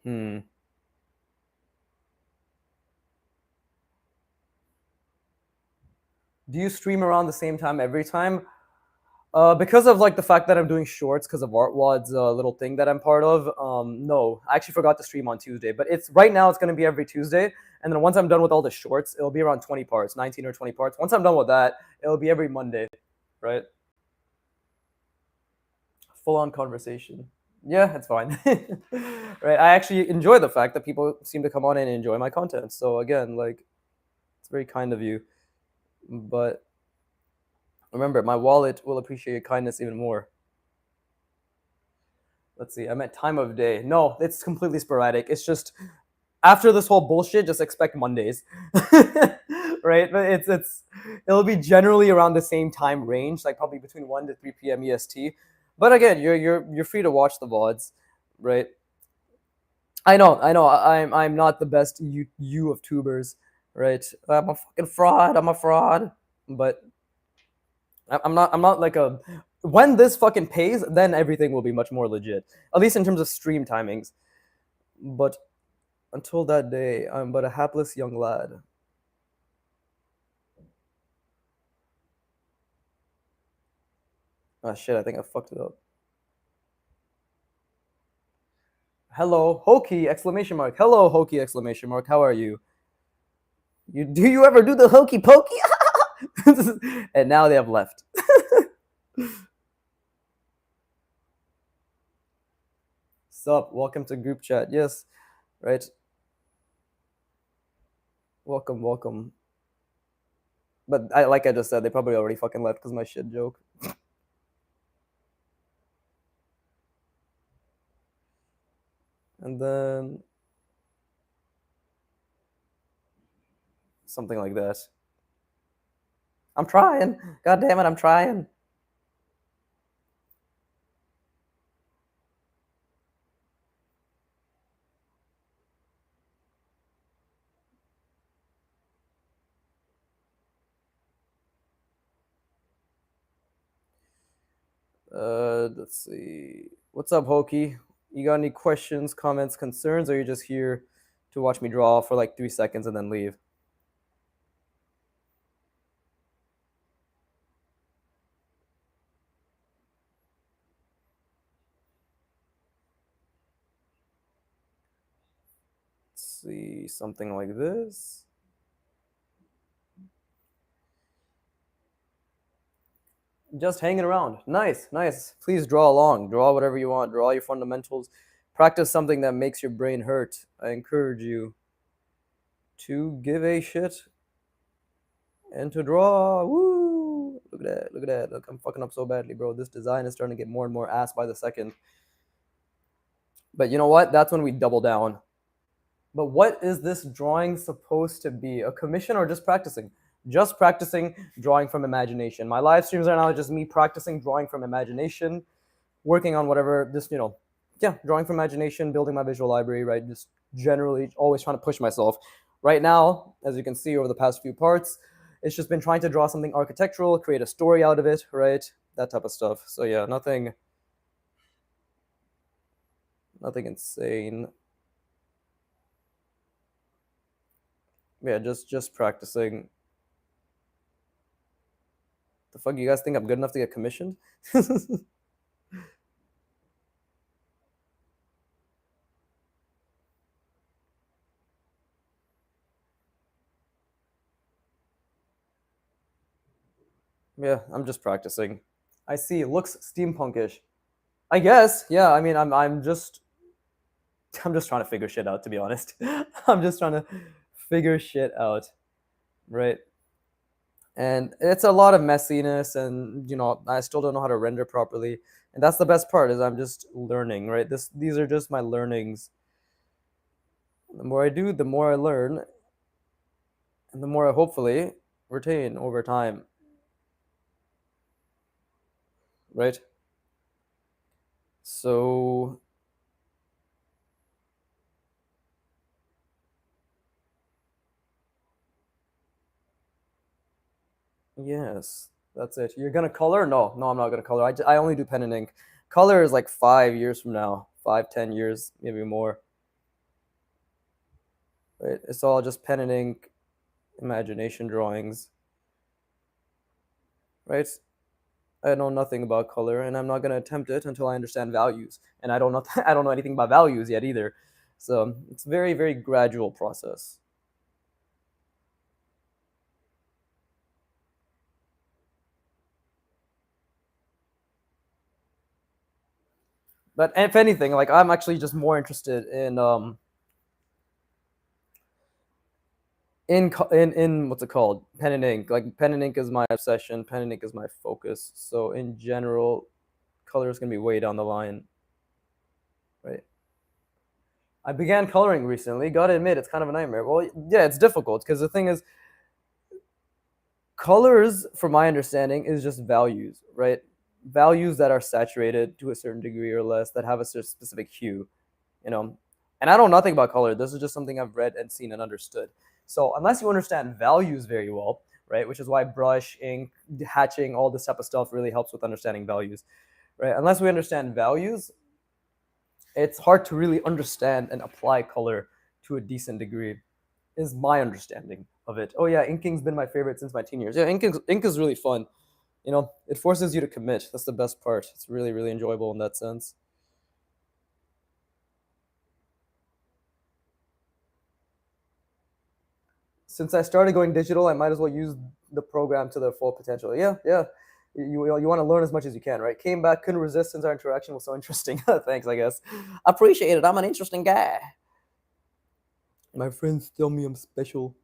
A: Hmm. Do you stream around the same time every time? Because of like the fact that I'm doing shorts because of ArtWad's little thing that I'm part of. No, I actually forgot to stream on Tuesday, but it's right now. It's going to be every Tuesday, and then once I'm done with all the shorts, it'll be around 20 parts, 19 or 20 parts. Once I'm done with that, it'll be every Monday, right? Full on conversation. Yeah, that's fine. Right. I actually enjoy the fact that people seem to come on and enjoy my content. So again, like, it's very kind of you. But remember, my wallet will appreciate your kindness even more. Let's see. I meant time of day. No, it's completely sporadic. It's just after this whole bullshit, just expect Mondays, right? But it'll be generally around the same time range, like probably between 1 to 3 p.m. EST. But again, you're free to watch the vods, right? I know. I'm not the best you of tubers, right? I'm a fucking fraud. I'm a fraud, but I'm not like a. When this fucking pays, then everything will be much more legit. At least in terms of stream timings. But until that day, I'm but a hapless young lad. Ah shit, I think I fucked it up. Hello, Hokey! Exclamation mark. Hello, Hokey! Exclamation mark. How are you? Do you ever do the hokey pokey? And now they have left. Sup? Welcome to group chat. Yes, right. Welcome, welcome. But like I just said, they probably already fucking left because my shit joke. And then something like that. I'm trying. God damn it, I'm trying. Let's see. What's up, Hokey? You got any questions, comments, concerns, or are you just here to watch me draw for like 3 seconds and then leave? Let's see, something like this. Just hanging around. Nice, nice. Please draw along. Draw whatever you want. Draw your fundamentals. Practice something that makes your brain hurt. I encourage you to give a shit and to draw. Woo! Look at that. Look at that. Look, I'm fucking up so badly, bro. This design is starting to get more and more ass by the second. But you know what? That's when we double down. But what is this drawing supposed to be? A commission or just practicing? Just practicing drawing from imagination. My live streams are now just me practicing drawing from imagination, working on whatever, just, yeah, drawing from imagination, building my visual library, right? Just generally always trying to push myself. Right now, as you can see over the past few parts, it's just been trying to draw something architectural, create a story out of it, right? That type of stuff. So yeah, nothing insane. Yeah, just practicing. The fuck, you guys think I'm good enough to get commissioned? Yeah, I'm just practicing. I see. It looks steampunkish. I guess. Yeah. I mean, I'm just trying to figure shit out. To be honest, I'm just trying to figure shit out, right? And it's a lot of messiness, and I still don't know how to render properly. And that's the best part, is I'm just learning, right? These are just my learnings. The more I do, the more I learn, and the more I hopefully retain over time, right? So yes, that's it. You're gonna color? No, no, I'm not gonna color. I only do pen and ink. Color is like 5 years from now, 5, 10 years, maybe more. Right? It's all just pen and ink, imagination drawings. Right? I know nothing about color, and I'm not gonna attempt it until I understand values. And I don't know I don't know anything about values yet either. So it's very, very gradual process. But if anything, like, I'm actually just more interested in what's it called, pen and ink. Like, pen and ink is my obsession, pen and ink is my focus. So in general, color is going to be way down the line, right? I began coloring recently. Gotta admit, it's kind of a nightmare. Well, yeah, it's difficult because the thing is, colors, from my understanding, is just values, right? Values that are saturated to a certain degree or less, that have a specific hue, you know. And I know nothing about color. This is just something I've read and seen and understood. So unless you understand values very well, right, which is why brush, ink, hatching, all this type of stuff really helps with understanding values, right? Unless we understand values, it's hard to really understand and apply color to a decent degree, is my understanding of it. Oh yeah, inking's been my favorite since my teen years. Yeah, ink is really fun. It forces you to commit. That's the best part. It's really, really enjoyable in that sense. since I started going digital, I might as well use the program to their full potential. Yeah, yeah. You want to learn as much as you can, right? Came back, couldn't resist since our interaction was so interesting. Thanks, I guess. Appreciate it. I'm an interesting guy. My friends tell me I'm special.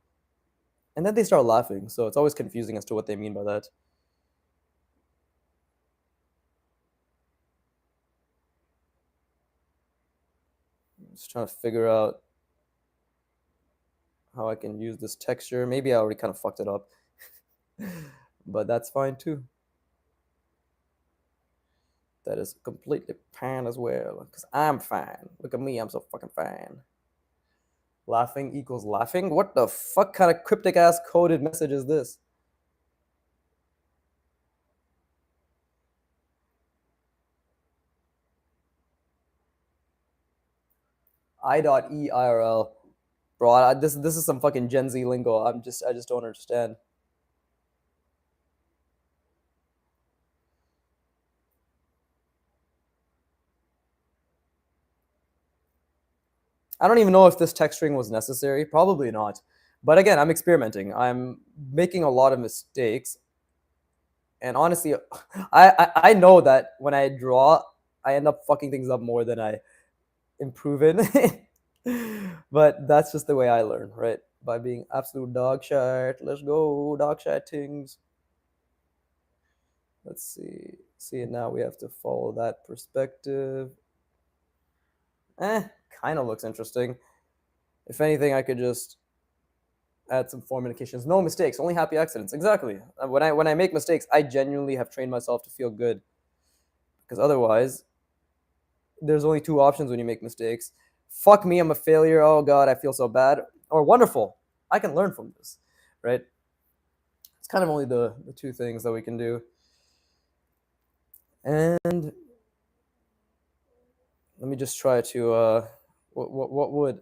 A: And then they start laughing, so it's always confusing as to what they mean by that. Just trying to figure out how I can use this texture. Maybe I already kind of fucked it up. But that's fine too. That is completely fine as well. Because I'm fine. Look at me, I'm so fucking fine. Laughing equals laughing? What the fuck kind of cryptic ass coded message is this? I.E.IRL. Bro, this is some fucking Gen Z lingo. I just don't understand. I don't even know if this texturing was necessary. Probably not. But again, I'm experimenting. I'm making a lot of mistakes. And honestly, I know that when I draw, I end up fucking things up more than I improve in. But that's just the way I learn, right? By being absolute dog shit. Let's go, dog shit things. Let's see. See, now we have to follow that perspective. Kind of looks interesting. If anything, I could just add some form indications. No mistakes, only happy accidents. Exactly. When I make mistakes, I genuinely have trained myself to feel good. Because otherwise, there's only two options when you make mistakes. Fuck me, I'm a failure. Oh god, I feel so bad. Or wonderful, I can learn from this, right? It's kind of only the two things that we can do. And let me just try to what would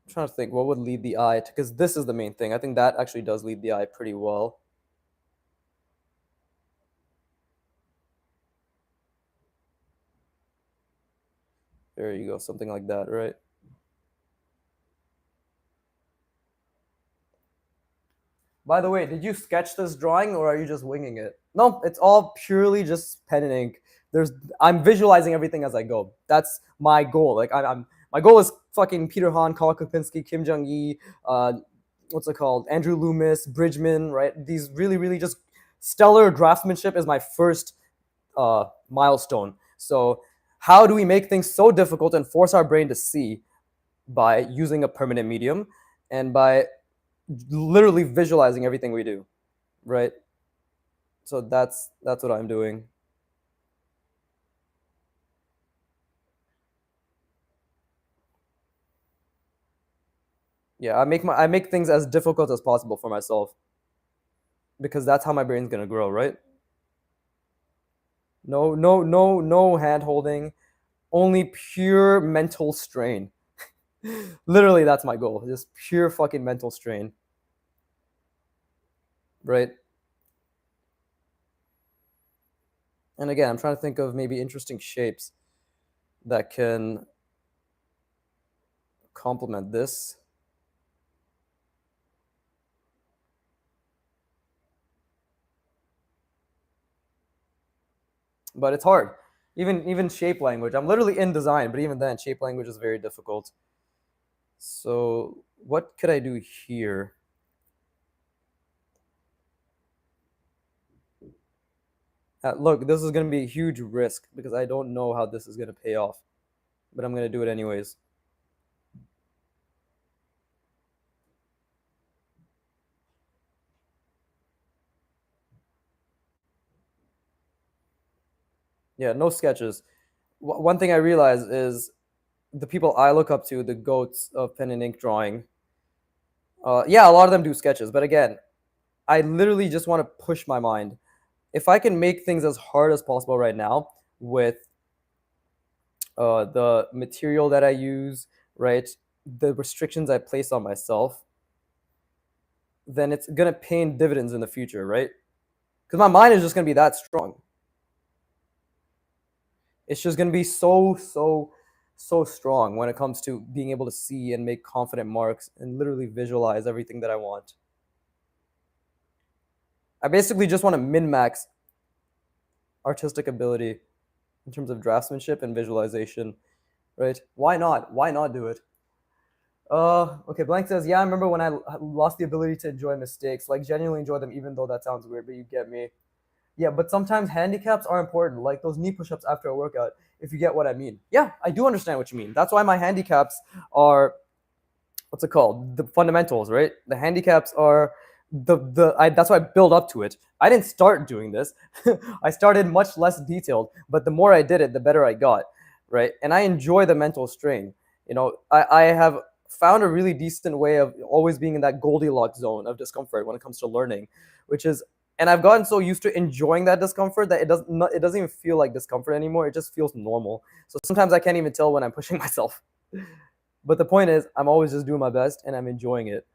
A: I'm trying to think what would lead the eye, because this is the main thing. I think that actually does lead the eye pretty well. There you go, something like that, right? By the way, did you sketch this drawing or are you just winging it? No, it's all purely just pen and ink. I'm visualizing everything as I go. That's my goal. Like I'm my goal is fucking Peter Han, Karl Kopinski, Kim Jong Il, what's it called? Andrew Loomis, Bridgman, right? These really, really just stellar draftsmanship is my first milestone. So how do we make things so difficult and force our brain to see by using a permanent medium and by literally visualizing everything we do, right? So that's what I'm doing. Yeah, I make things as difficult as possible for myself because that's how my brain's gonna grow, right? No hand holding, only pure mental strain. Literally, that's my goal. Just pure fucking mental strain, right? And again, I'm trying to think of maybe interesting shapes that can complement this. But it's hard. Even shape language. I'm literally in design, but even then, shape language is very difficult. So what could I do here? Look, this is going to be a huge risk because I don't know how this is going to pay off, but I'm going to do it anyways. Yeah, no sketches. One thing I realize is the people I look up to, the goats of pen and ink drawing. Yeah, a lot of them do sketches, but again, I literally just want to push my mind. If I can make things as hard as possible right now with the material that I use, right, the restrictions I place on myself, then it's gonna pay in dividends in the future, right? Because my mind is just gonna be that strong. It's just gonna be so so strong when it comes to being able to see and make confident marks and literally visualize everything that I want. I basically just want to min max artistic ability in terms of draftsmanship and visualization, right? Why not? Why not do it? Okay, Blank says, yeah, I remember when I lost the ability to enjoy mistakes, like genuinely enjoy them, even though that sounds weird, but you get me. Yeah, but sometimes handicaps are important, like those knee push-ups after a workout, if you get what I mean. Yeah, I do understand what you mean. That's why my handicaps are, what's it called? The fundamentals, right? The handicaps are that's why I build up to it. I didn't start doing this. I started much less detailed, but the more I did it, the better I got, right? And I enjoy the mental strain. I have found a really decent way of always being in that Goldilocks zone of discomfort when it comes to learning, which is, and I've gotten so used to enjoying that discomfort that it doesn't even feel like discomfort anymore. It just feels normal. So sometimes I can't even tell when I'm pushing myself. But the point is, I'm always just doing my best and I'm enjoying it,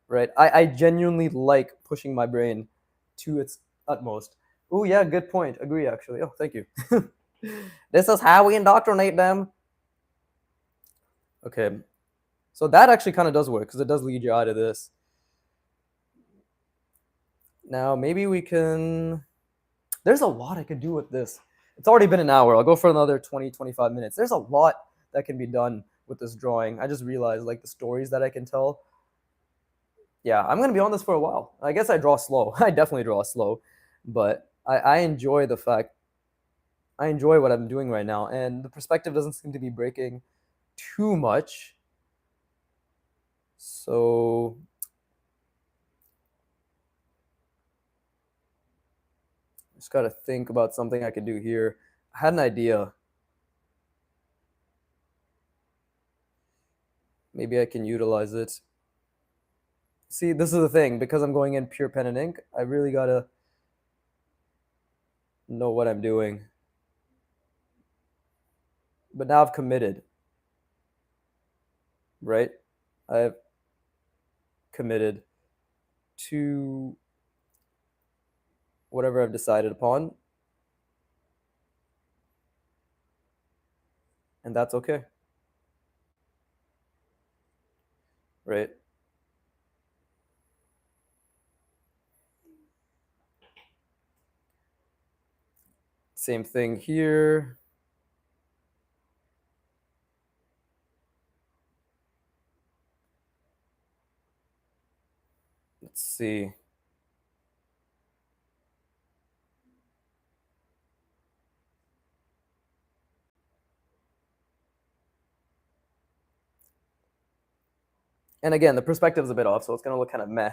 A: right? I genuinely like pushing my brain to its utmost. Oh, yeah, good point. Agree, actually. Oh, thank you. This is how we indoctrinate them. Okay. So that actually kind of does work because it does lead you out of this. Now, maybe we can. There's a lot I could do with this. It's already been an hour. I'll go for another 20, 25 minutes. There's a lot that can be done with this drawing. I just realized, like, the stories that I can tell. Yeah, I'm going to be on this for a while. I guess I draw slow. I definitely draw slow. But I enjoy the fact, I enjoy what I'm doing right now. And the perspective doesn't seem to be breaking too much. So just got to think about something I could do here. I had an idea. Maybe I can utilize it. See, this is the thing. Because I'm going in pure pen and ink, I really got to know what I'm doing. But now I've committed, right? I've committed to whatever I've decided upon. And that's okay. Right? Same thing here. Let's see. And again, the perspective is a bit off, so it's going to look kind of meh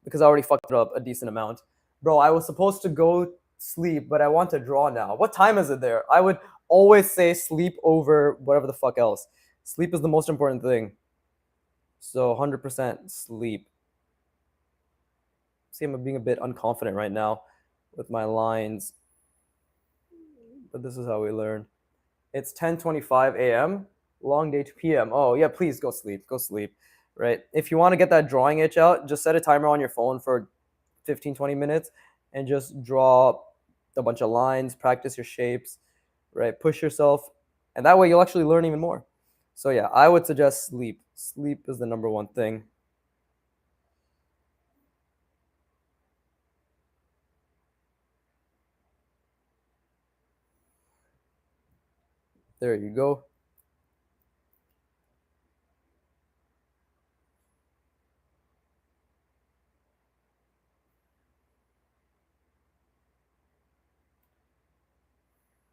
A: because I already fucked it up a decent amount. Bro, I was supposed to go sleep, but I want to draw now. What time is it there? I would always say sleep over whatever the fuck else. Sleep is the most important thing. So 100% sleep. See, I'm being a bit unconfident right now with my lines, but this is how we learn. It's 10:25 a.m. Long day to p.m. Oh yeah, please go sleep. Go sleep. Right? If you want to get that drawing itch out, just set a timer on your phone for 15, 20 minutes and just draw a bunch of lines, practice your shapes, right? Push yourself, and that way you'll actually learn even more. So yeah, I would suggest sleep. Sleep is the number one thing. There you go.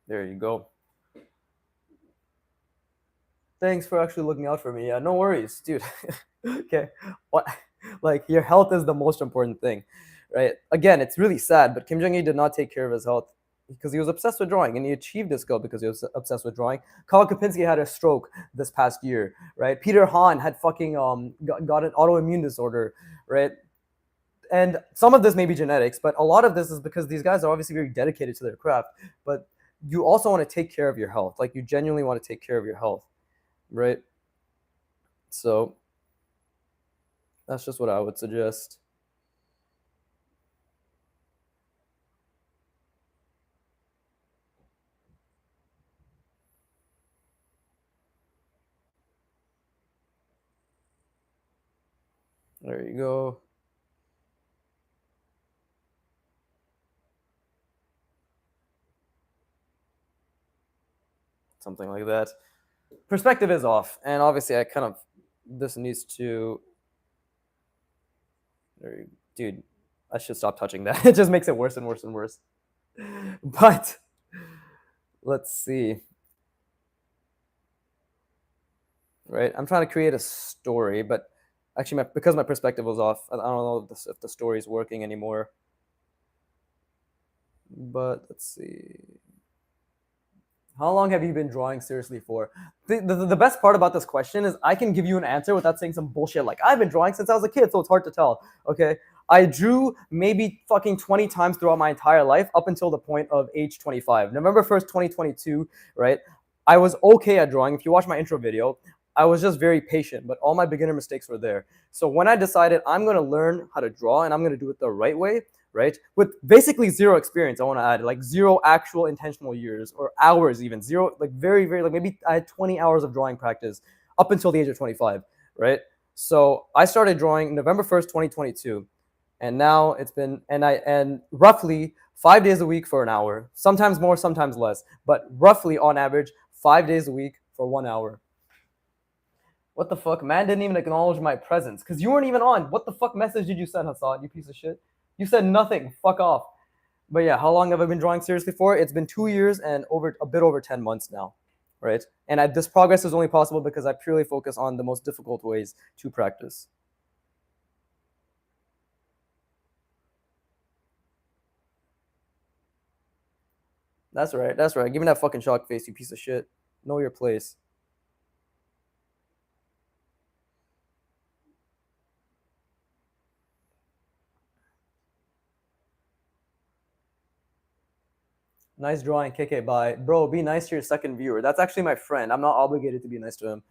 A: There you go. Thanks for actually looking out for me. Yeah, no worries, dude. Okay. What? Like, your health is the most important thing, right? Again, it's really sad, but Kim Jong-il did not take care of his health because he was obsessed with drawing, and he achieved this goal because he was obsessed with drawing. Karl Kopinski had a stroke this past year, right? Peter Han had fucking got an autoimmune disorder, right? And some of this may be genetics, but a lot of this is because these guys are obviously very dedicated to their craft. But you also want to take care of your health. Like, you genuinely want to take care of your health, right? So that's just what I would suggest. There you go. Something like that. Perspective is off, and obviously I kind of this needs to. Dude, I should stop touching that. It just makes it worse and worse and worse. But let's see. Right, I'm trying to create a story, but actually, because my perspective was off, I don't know if the story is working anymore. But let's see. How long have you been drawing seriously for? The best part about this question is I can give you an answer without saying some bullshit like I've been drawing since I was a kid, so it's hard to tell. Okay, I drew maybe fucking 20 times throughout my entire life up until the point of age 25. November 1st, 2022, right? I was okay at drawing. If you watch my intro video, I was just very patient, but all my beginner mistakes were there. So when I decided I'm going to learn how to draw and I'm going to do it the right way, right? With basically zero experience, I want to add like zero actual intentional years or hours, even zero, like very, very, like maybe I had 20 hours of drawing practice up until the age of 25, right? So I started drawing November 1st, 2022. And now it's been, and roughly 5 days a week for an hour, sometimes more, sometimes less, but roughly on average, 5 days a week for 1 hour. What the fuck? Man didn't even acknowledge my presence because you weren't even on. What the fuck message did you send, Hassan, you piece of shit? You said nothing. Fuck off. But yeah, how long have I been drawing seriously for? It's been 2 years and a bit over 10 months now, right? And this progress is only possible because I purely focus on the most difficult ways to practice. That's right. That's right. Give me that fucking shock face, you piece of shit. Know your place. Nice drawing, KK. Bye. Bro, be nice to your second viewer. That's actually my friend. I'm not obligated to be nice to him.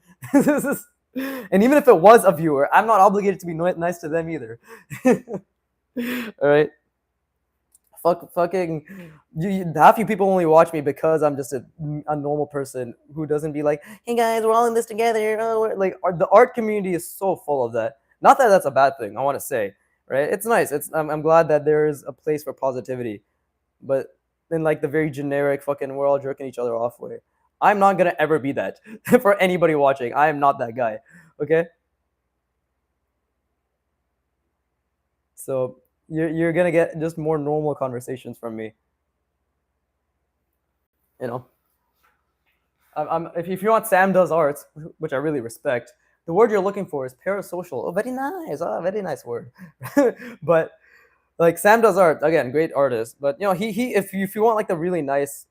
A: And even if it was a viewer, I'm not obligated to be nice to them either. All right. Fucking, half you people only watch me because I'm just a normal person who doesn't be like, hey guys, we're all in this together. Oh, like the art community is so full of that. Not that that's a bad thing. I want to say, right? It's nice. I'm glad that there is a place for positivity, but in like the very generic fucking we're all jerking each other off way. I'm not gonna ever be that for anybody watching. I am not that guy. Okay. So you're gonna get just more normal conversations from me. You know, if you want Sam does arts, which I really respect, the word you're looking for is parasocial. Oh, very nice. Oh, very nice word. But like Sam does art again, great artist. But you know, he if you want like the really nice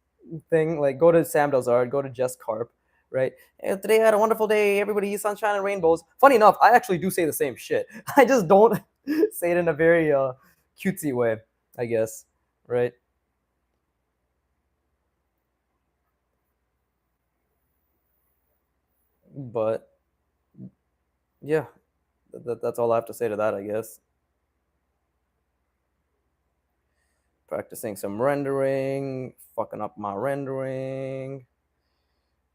A: thing, like go to Sam does art, go to Jess Carp, right? Hey, today I had a wonderful day. Everybody, sunshine and rainbows. Funny enough, I actually do say the same shit. I just don't say it in a very cutesy way, I guess, right? But yeah, that's all I have to say to that, I guess. Practicing some rendering, fucking up my rendering,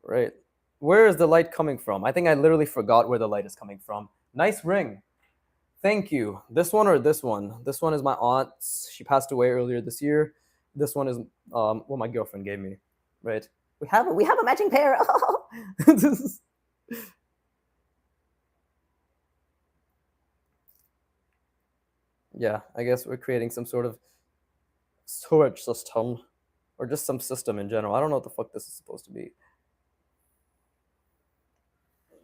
A: right? Where is the light coming from? I think I literally forgot where the light is coming from. Nice ring. Thank you. This one or this one? This one is my aunt's. She passed away earlier this year. This one is what my girlfriend gave me. Right? We have a matching pair. Yeah, I guess we're creating some sort of storage system or just some system in general. I don't know what the fuck this is supposed to be.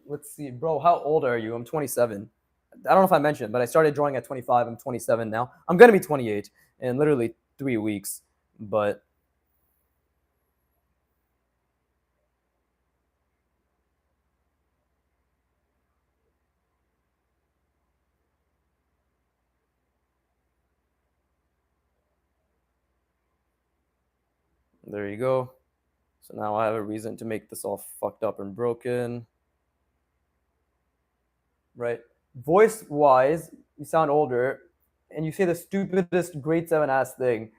A: Let's see, bro. How old are you? I'm 27. I don't know if I mentioned, but I started drawing at 25. I'm 27 now. I'm gonna be 28 in literally 3 weeks. But there you go. So now I have a reason to make this all fucked up and broken. Right? Voice wise, you sound older, and you say the stupidest grade 7 ass thing.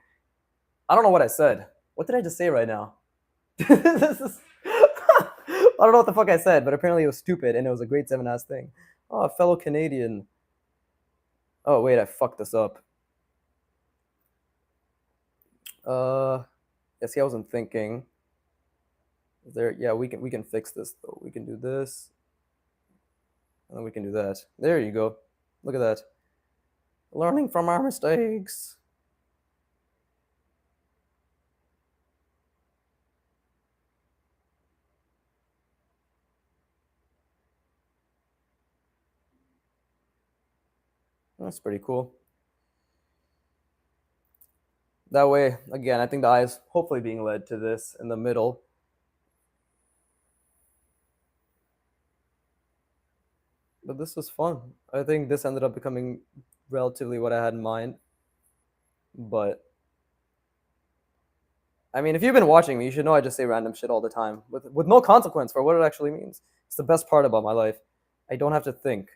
A: I don't know what I said. What did I just say right now? This is I don't know what the fuck I said, but apparently it was stupid and it was a grade 7 ass thing. Oh, a fellow Canadian. Oh wait, I fucked this up. Uh, yeah, see, I wasn't thinking. Is there? Yeah, we can fix this though. We can do this, and then we can do that. There you go. Look at that. Learning from our mistakes. That's pretty cool. That way, again, I think the eye is hopefully being led to this in the middle. But this was fun. I think this ended up becoming relatively what I had in mind. But I mean, if you've been watching me, you should know I just say random shit all the time with no consequence for what it actually means. It's the best part about my life. I don't have to think.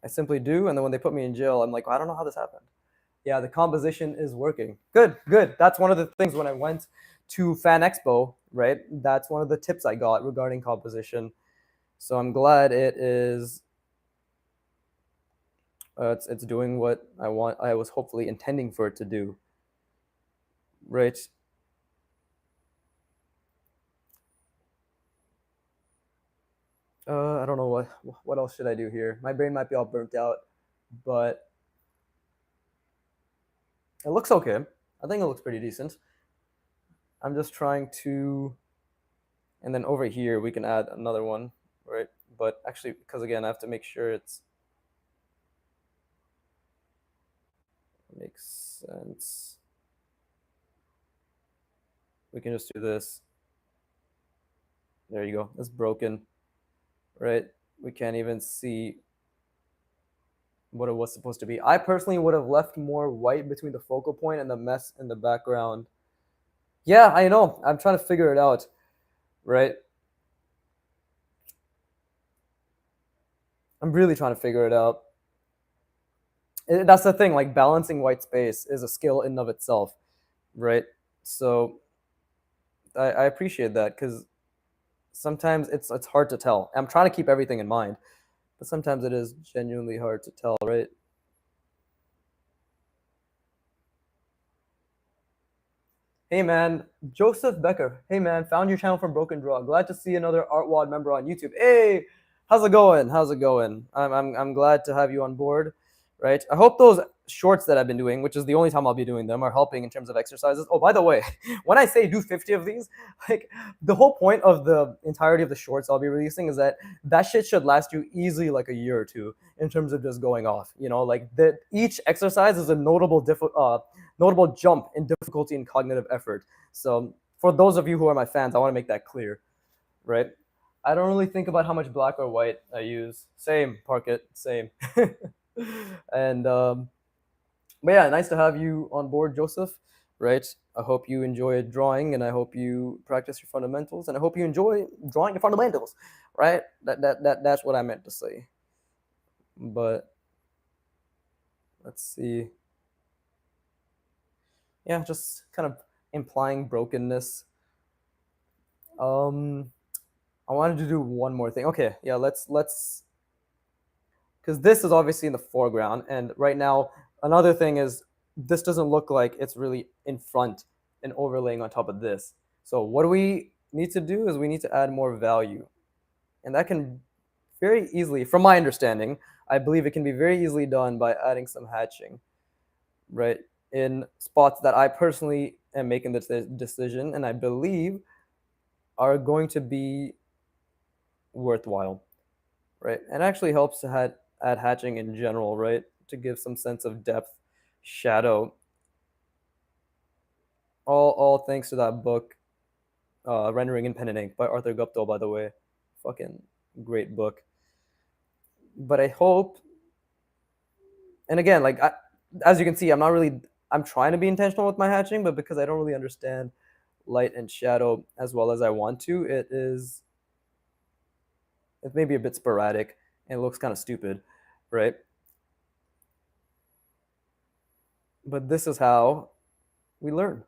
A: I simply do, and then when they put me in jail, I'm like, I don't know how this happened. Yeah, the composition is working. Good, good. That's one of the things when I went to Fan Expo, right? That's one of the tips I got regarding composition. So I'm glad it is. It's doing what I want. I was hopefully intending for it to do, right? I don't know what else should I do here. My brain might be all burnt out, but it looks okay. I think it looks pretty decent. I'm just trying to, and then over here we can add another one, right? But actually, because again, I have to make sure it's makes sense. We can just do this. There you go. It's broken, right? We can't even see what it was supposed to be. I personally would have left more white between the focal point and the mess in the background. Yeah, I know. I'm trying to figure it out, right? I'm really trying to figure it out. That's the thing. Like balancing white space is a skill in and of itself, right? So I appreciate that because sometimes it's hard to tell. I'm trying to keep everything in mind, but sometimes it is genuinely hard to tell, right? Hey man, Joseph Becker. Hey man, found your channel from Broken Draw. Glad to see another Artwad member on YouTube. Hey, how's it going? How's it going? I'm glad to have you on board, right? I hope those shorts that I've been doing, which is the only time I'll be doing them, are helping in terms of exercises. Oh, by the way, when I say do 50 of these, like the whole point of the entirety of the shorts I'll be releasing is that shit should last you easily like a year or two in terms of just going off. You know, like that each exercise is a notable jump in difficulty and cognitive effort. So for those of you who are my fans, I want to make that clear, right? I don't really think about how much black or white I use. Same, Parkit, same. And but yeah, nice to have you on board, Joseph. Right? I hope you enjoy drawing, and I hope you practice your fundamentals, and I hope you enjoy drawing your fundamentals. Right? That's what I meant to say. But let's see. Yeah, just kind of implying brokenness. Um, I wanted to do one more thing. Okay, yeah, let's because this is obviously in the foreground, and right now another thing is this doesn't look like it's really in front and overlaying on top of this. So what we need to do is we need to add more value, and that can very easily, from my understanding, I believe it can be very easily done by adding some hatching, right, in spots that I personally am making this decision, and I believe are going to be worthwhile, right? And actually helps to add hatching in general, right? To give some sense of depth, shadow. All thanks to that book, Rendering in Pen and Ink by Arthur Guptill, by the way. Fucking great book. But I hope, and again, like as you can see, I'm trying to be intentional with my hatching, but because I don't really understand light and shadow as well as I want to, it may be a bit sporadic and it looks kind of stupid, right? But this is how we learn.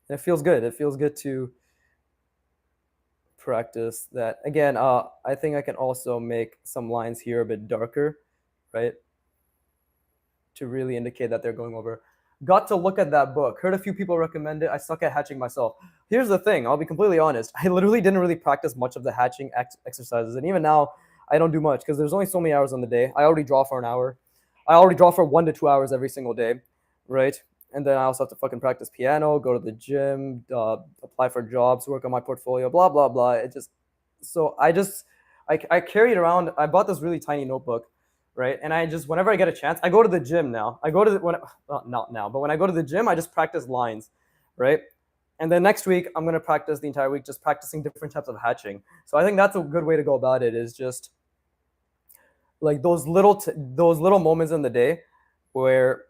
A: And it feels good. It feels good to practice that. Again, I think I can also make some lines here a bit darker, right? to really indicate that they're going over. Got to look at that book, heard a few people recommend it. I suck at hatching myself. Here's the thing, I'll be completely honest. I literally didn't really practice much of the hatching exercises. And even now, I don't do much because there's only so many hours in the day. I already draw for an hour. I already draw for 1 to 2 hours every single day, right? And then I also have to fucking practice piano, go to the gym, apply for jobs, work on my portfolio, blah, blah, blah. I carry it around. I bought this really tiny notebook, right? And I just, whenever I get a chance, I go to the gym now. I go to the, not now, but when I go to the gym, I just practice lines, right? And then next week, I'm going to practice the entire week just practicing different types of hatching. So I think that's a good way to go about it, is just like those little moments in the day where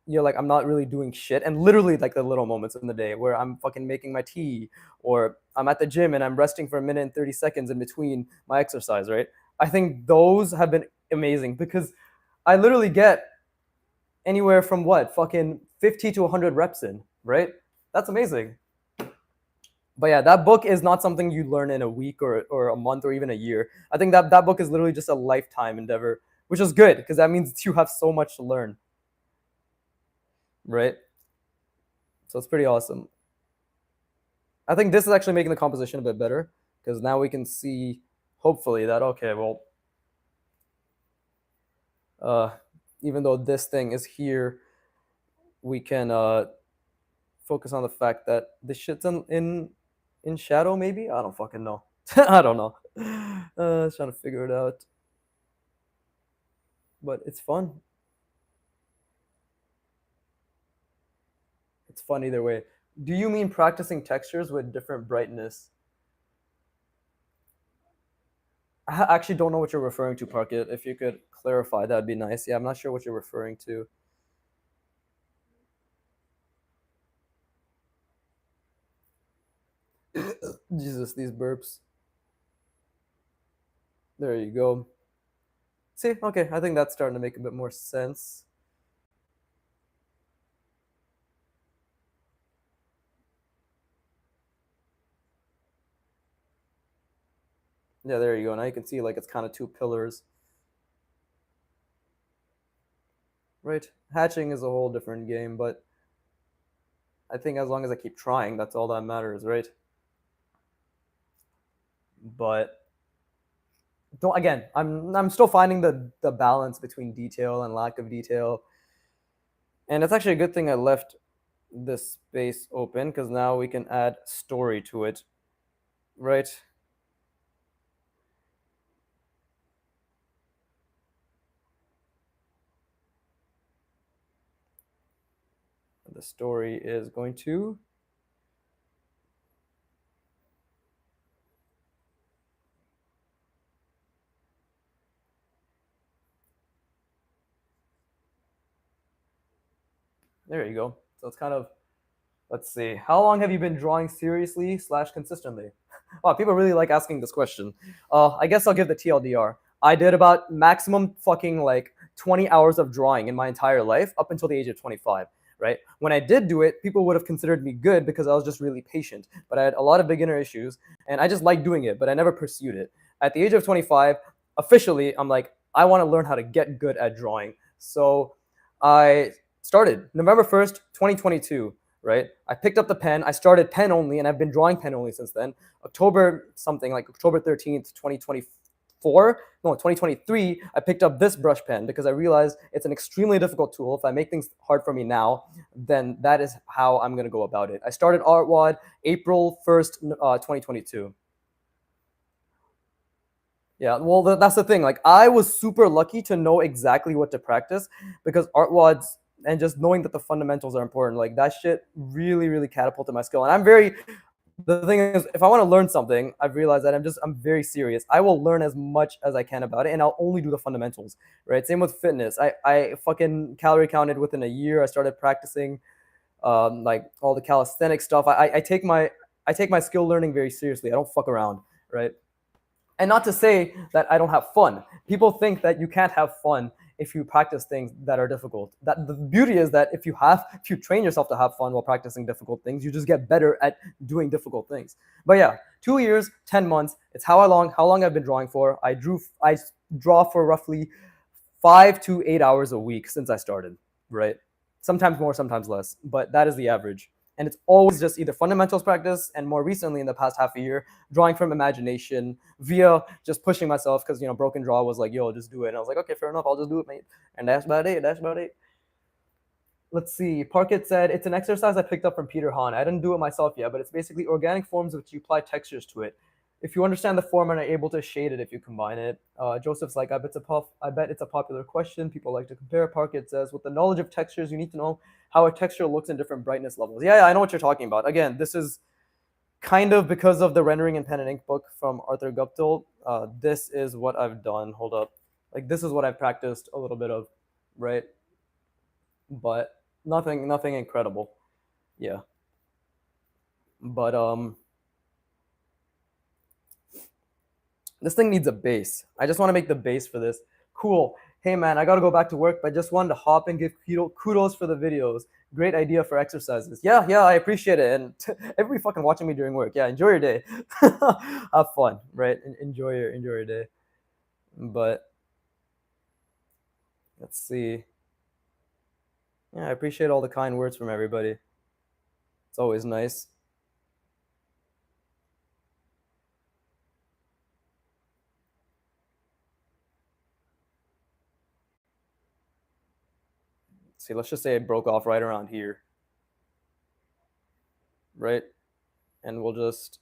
A: you're like, I'm not really doing shit, and literally like the little moments in the day where I'm fucking making my tea, or I'm at the gym and I'm resting for a minute and 30 seconds in between my exercise, right? I think those have been amazing because I literally get anywhere from what, fucking 50 to 100 reps in, right? That's amazing. But yeah, that book is not something you learn in a week or a month or even a year. I think that book is literally just a lifetime endeavor, which is good because that means you have so much to learn, right? So it's pretty awesome. I think this is actually making the composition a bit better because now we can see, hopefully, that, okay, well, even though this thing is here, we can focus on the fact that this shit's in shadow, maybe? I don't fucking know. I don't know. I was trying to figure it out. But it's fun. It's fun either way. Do you mean practicing textures with different brightness? I actually don't know what you're referring to, Parkit. If you could clarify, that'd be nice. Yeah, I'm not sure what you're referring to. Jesus, these burps. There you go. See, okay, I think that's starting to make a bit more sense. Yeah, there you go. Now you can see like it's kind of two pillars. Right? Hatching is a whole different game, but I think as long as I keep trying, that's all that matters, right? But don't, again, I'm still finding the balance between detail and lack of detail. And it's actually a good thing I left this space open because now we can add story to it, right? The story is going to there you go. So it's kind of, let's see, how long have you been drawing seriously / consistently? Wow, people really like asking this question. I guess I'll give the TLDR. I did about maximum fucking like 20 hours of drawing in my entire life up until the age of 25, right? When I did do it, people would have considered me good because I was just really patient. But I had a lot of beginner issues and I just liked doing it, but I never pursued it. At the age of 25, officially, I'm like, I want to learn how to get good at drawing. So I started November 1st, 2022, right? I picked up the pen. I started pen only, and I've been drawing pen only since then. October 13th, 2023, I picked up this brush pen because I realized it's an extremely difficult tool. If I make things hard for me now, then that is how I'm going to go about it. I started ArtWad April 1st, 2022. Yeah, well, that's the thing. Like, I was super lucky to know exactly what to practice because ArtWads and just knowing that the fundamentals are important, like that shit really, really catapulted my skill. And the thing is, if I want to learn something, I've realized that I'm very serious. I will learn as much as I can about it, and I'll only do the fundamentals, right? Same with fitness. I fucking calorie counted within a year. I started practicing like all the calisthenic stuff. I take my skill learning very seriously. I don't fuck around, right? And not to say that I don't have fun. People think that you can't have fun if you practice things that are difficult. That the beauty is that if you train yourself to have fun while practicing difficult things, you just get better at doing difficult things. But yeah, 2 years, 10 months. It's how long I've been drawing for. I draw for roughly 5 to 8 hours a week since I started, right? Sometimes more, sometimes less, but that is the average. And it's always just either fundamentals practice, and more recently in the past half a year, drawing from imagination via just pushing myself, because broken draw was like, yo, just do it. And I was like, okay, fair enough, I'll just do it, mate. And that's about it. That's about it. Let's see. Parkit said it's an exercise I picked up from Peter Hahn. I didn't do it myself yet, but it's basically organic forms which you apply textures to it. If you understand the form and are able to shade it if you combine it. Joseph's like, I bet it's a popular question. People like to compare. Parkit says, with the knowledge of textures, you need to know how a texture looks in different brightness levels. Yeah, I know what you're talking about. Again, this is kind of because of the rendering in pen and ink book from Arthur Guptill. This is what I've done. Hold up. Like, this is what I've practiced a little bit of, right? But nothing incredible. Yeah. But this thing needs a base. I just want to make the base for this. Cool. Hey man, I gotta go back to work, but just wanted to hop and give kudos for the videos. Great idea for exercises. Yeah, I appreciate it. And everybody fucking watching me during work. Yeah, enjoy your day. Have fun, right? Enjoy your day. But let's see. Yeah, I appreciate all the kind words from everybody. It's always nice. See, let's just say it broke off right around here, right? And we'll just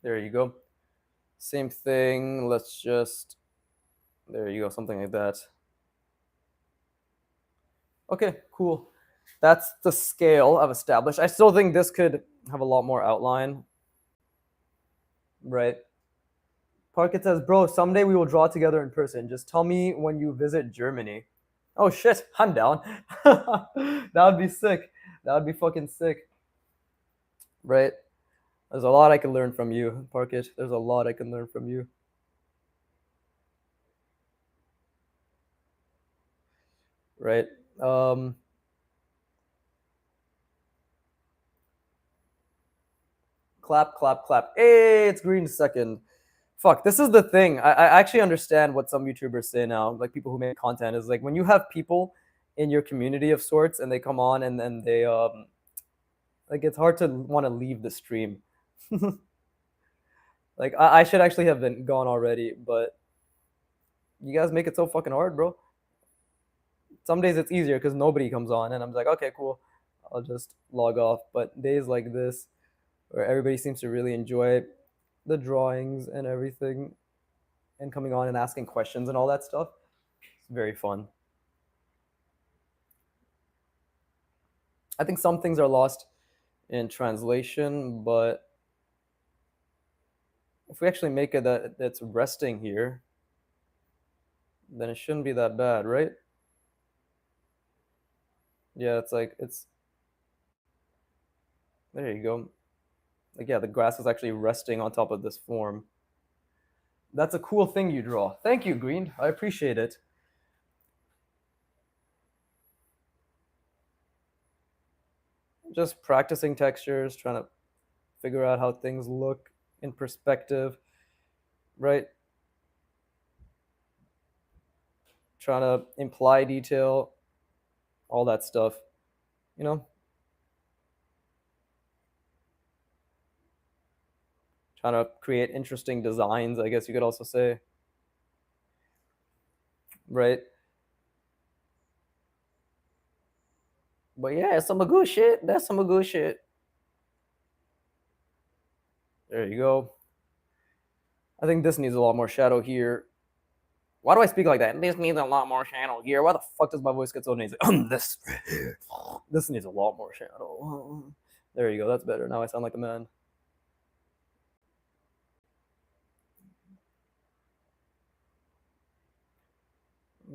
A: there you go. Same thing. Let's just, there you go, something like that. Okay, cool. That's the scale I've established. I still think this could have a lot more outline, right? Parkit says, bro, someday we will draw together in person. Just tell me when you visit Germany. Oh shit, I'm down. That would be sick. That would be fucking sick. Right? There's a lot I can learn from you, Parkit. There's a lot I can learn from you. Right? Clap, clap, clap. Hey, it's green second. Fuck, this is the thing. I actually understand what some YouTubers say now, like people who make content, is like when you have people in your community of sorts and they come on and then they like it's hard to want to leave the stream. Like I should actually have been gone already, but you guys make it so fucking hard, bro. Some days it's easier because nobody comes on and I'm like, okay, cool, I'll just log off. But days like this where everybody seems to really enjoy the drawings and everything and coming on and asking questions and all that stuff, it's very fun. I think some things are lost in translation, but if we actually make it that's resting here, then it shouldn't be that bad, right? Yeah, it's like, it's, there you go. Like, yeah, the grass is actually resting on top of this form. That's a cool thing you draw. Thank you, Green. I appreciate it. Just practicing textures, trying to figure out how things look in perspective, right? Trying to imply detail, all that stuff, you know? Trying to create interesting designs, I guess you could also say, right? But yeah, some good shit. That's some good shit. There you go. I think this needs a lot more shadow here. Why do I speak like that? This needs a lot more shadow here. Why the fuck does my voice get so nasally? This needs a lot more shadow. There you go. That's better. Now I sound like a man.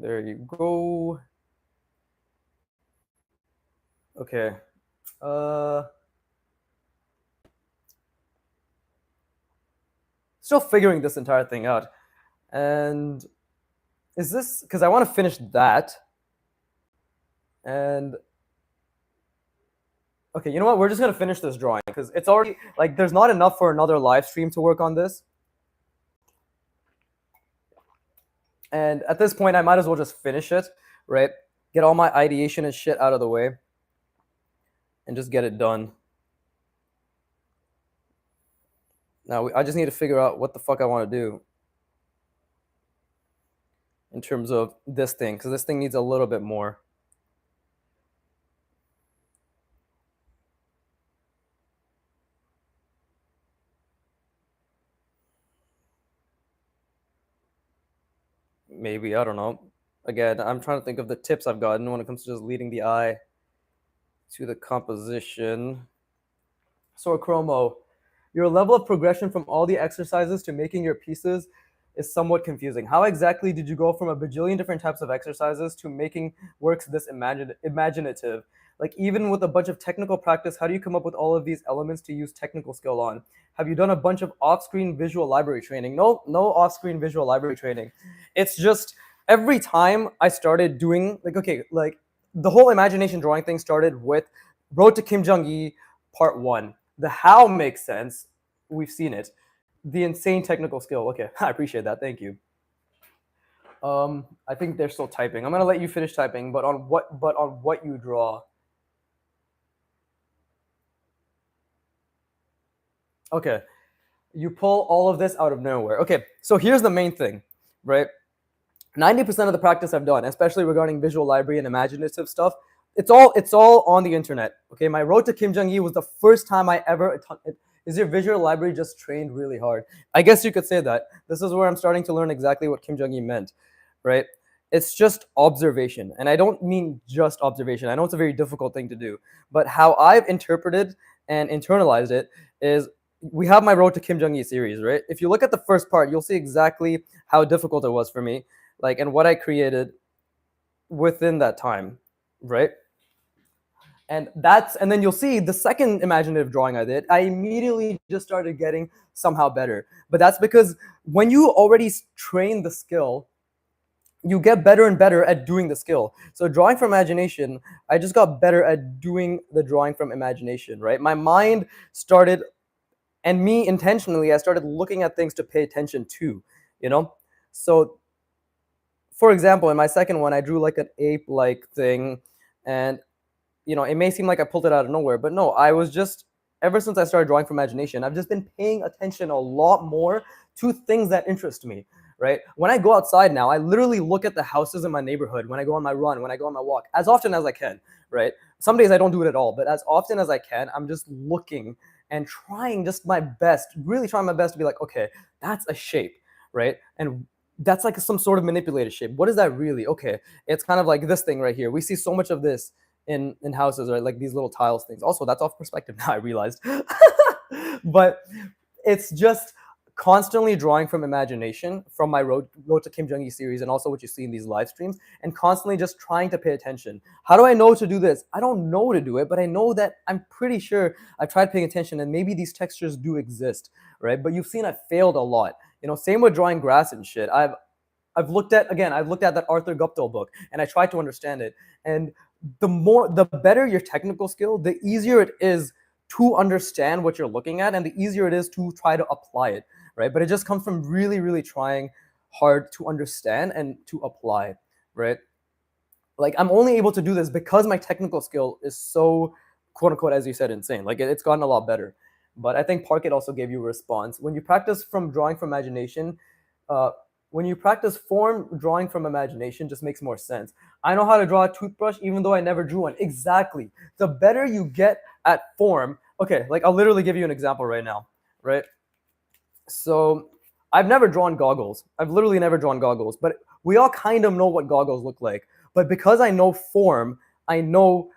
A: There you go. Okay. Still figuring this entire thing out. And is this because I want to finish that? And Okay, you know what? We're just gonna finish this drawing because it's already like there's not enough for another live stream to work on this. And at this point, I might as well just finish it, right? Get all my ideation and shit out of the way, and just get it done. Now I just need to figure out what the fuck I want to do in terms of this thing, because this thing needs a little bit more. Maybe, I don't know. Again, I'm trying to think of the tips I've gotten when it comes to just leading the eye to the composition. So Chromo, your level of progression from all the exercises to making your pieces is somewhat confusing. How exactly did you go from a bajillion different types of exercises to making works this imaginative? Like, even with a bunch of technical practice, how do you come up with all of these elements to use technical skill on? Have you done a bunch of off-screen visual library training? No, no off-screen visual library training. It's just every time I started doing, like, okay, like the whole imagination drawing thing started with Road to Kim Jong-il Part 1. The how makes sense. We've seen it. The insane technical skill. Okay, I appreciate that. Thank you. I think they're still typing. I'm gonna let you finish typing, but on what you draw. Okay, you pull all of this out of nowhere. Okay, so here's the main thing, right? 90% of the practice I've done, especially regarding visual library and imaginative stuff, it's all on the internet. Okay, my road to Kim Jong-il was the first time I ever. Is your visual library just trained really hard? I guess you could say that. This is where I'm starting to learn exactly what Kim Jong-il meant, right? It's just observation, and I don't mean just observation. I know it's a very difficult thing to do, but how I've interpreted and internalized it is we have my road to Kim Jong-il series, right? If you look at the first part, you'll see exactly how difficult it was for me, like, and what I created within that time, right? And then you'll see the second imaginative drawing I did, I immediately just started getting somehow better. But that's because when you already train the skill, you get better and better at doing the skill. So drawing from imagination, I just got better at doing the drawing from imagination, right? My mind started, and me intentionally, I started looking at things to pay attention to, you know? So for example, in my second one, I drew like an ape-like thing, and it may seem like I pulled it out of nowhere, but no, I was just, ever since I started drawing from imagination, I've just been paying attention a lot more to things that interest me, right? When I go outside now, I literally look at the houses in my neighborhood when I go on my run, when I go on my walk, as often as I can, right? Some days I don't do it at all, but as often as I can, I'm just looking and trying just my best, really trying my best to be like, okay, that's a shape, right? And that's like some sort of manipulated shape. What is that really? Okay, it's kind of like this thing right here. We see so much of this in houses, right? Like these little tiles things. Also, that's off perspective now, I realized. But it's just constantly drawing from imagination from my road to Kim Jong-il series, and also what you see in these live streams, and constantly just trying to pay attention. How do I know to do this? I don't know to do it, but I know that I'm pretty sure I've tried paying attention, and maybe these textures do exist, right? But you've seen I failed a lot. Same with drawing grass and shit. I've looked at that Arthur Guptill book, and I tried to understand it. And the better your technical skill, the easier it is to understand what you're looking at, and the easier it is to try to apply it, right? But it just comes from really, really trying hard to understand and to apply, right? Like, I'm only able to do this because my technical skill is so, quote unquote, as you said, insane. Like, it's gotten a lot better. But I think Parkit also gave you a response. When you practice from drawing from imagination, when you practice form, drawing from imagination just makes more sense. I know how to draw a toothbrush even though I never drew one. Exactly. The better you get at form, okay, like I'll literally give you an example right now, right? So I've never drawn goggles. I've literally never drawn goggles, but we all kind of know what goggles look like. But because I know form, I know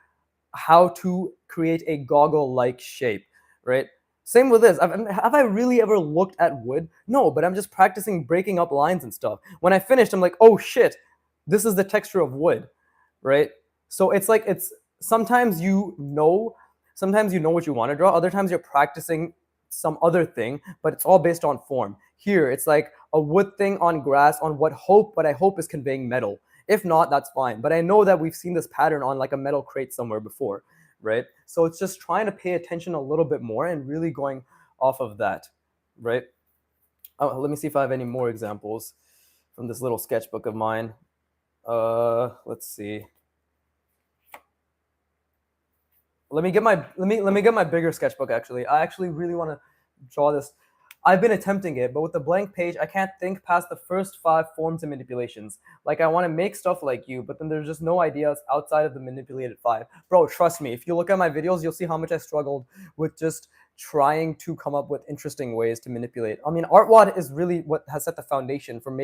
A: how to create a goggle-like shape, right? Same with this. Have I really ever looked at wood? No, but I'm just practicing breaking up lines and stuff. When I finished, I'm like, oh shit, this is the texture of wood, right? So it's like, sometimes you know what you want to draw. Other times you're practicing some other thing, but it's all based on form. Here, it's like a wood thing on grass on what I hope is conveying metal. If not, that's fine. But I know that we've seen this pattern on like a metal crate somewhere before, right? So it's just trying to pay attention a little bit more and really going off of that, right? Let me see if I have any more examples from this little sketchbook of mine. Let's see. Let me get my bigger sketchbook. Actually, I actually really want to draw this. I've been attempting it, but with the blank page, I can't think past the first 5 forms of manipulations. Like, I want to make stuff like you, but then there's just no ideas outside of the manipulated 5. Bro, trust me, if you look at my videos, you'll see how much I struggled with just trying to come up with interesting ways to manipulate. I mean, artwad is really what has set the foundation for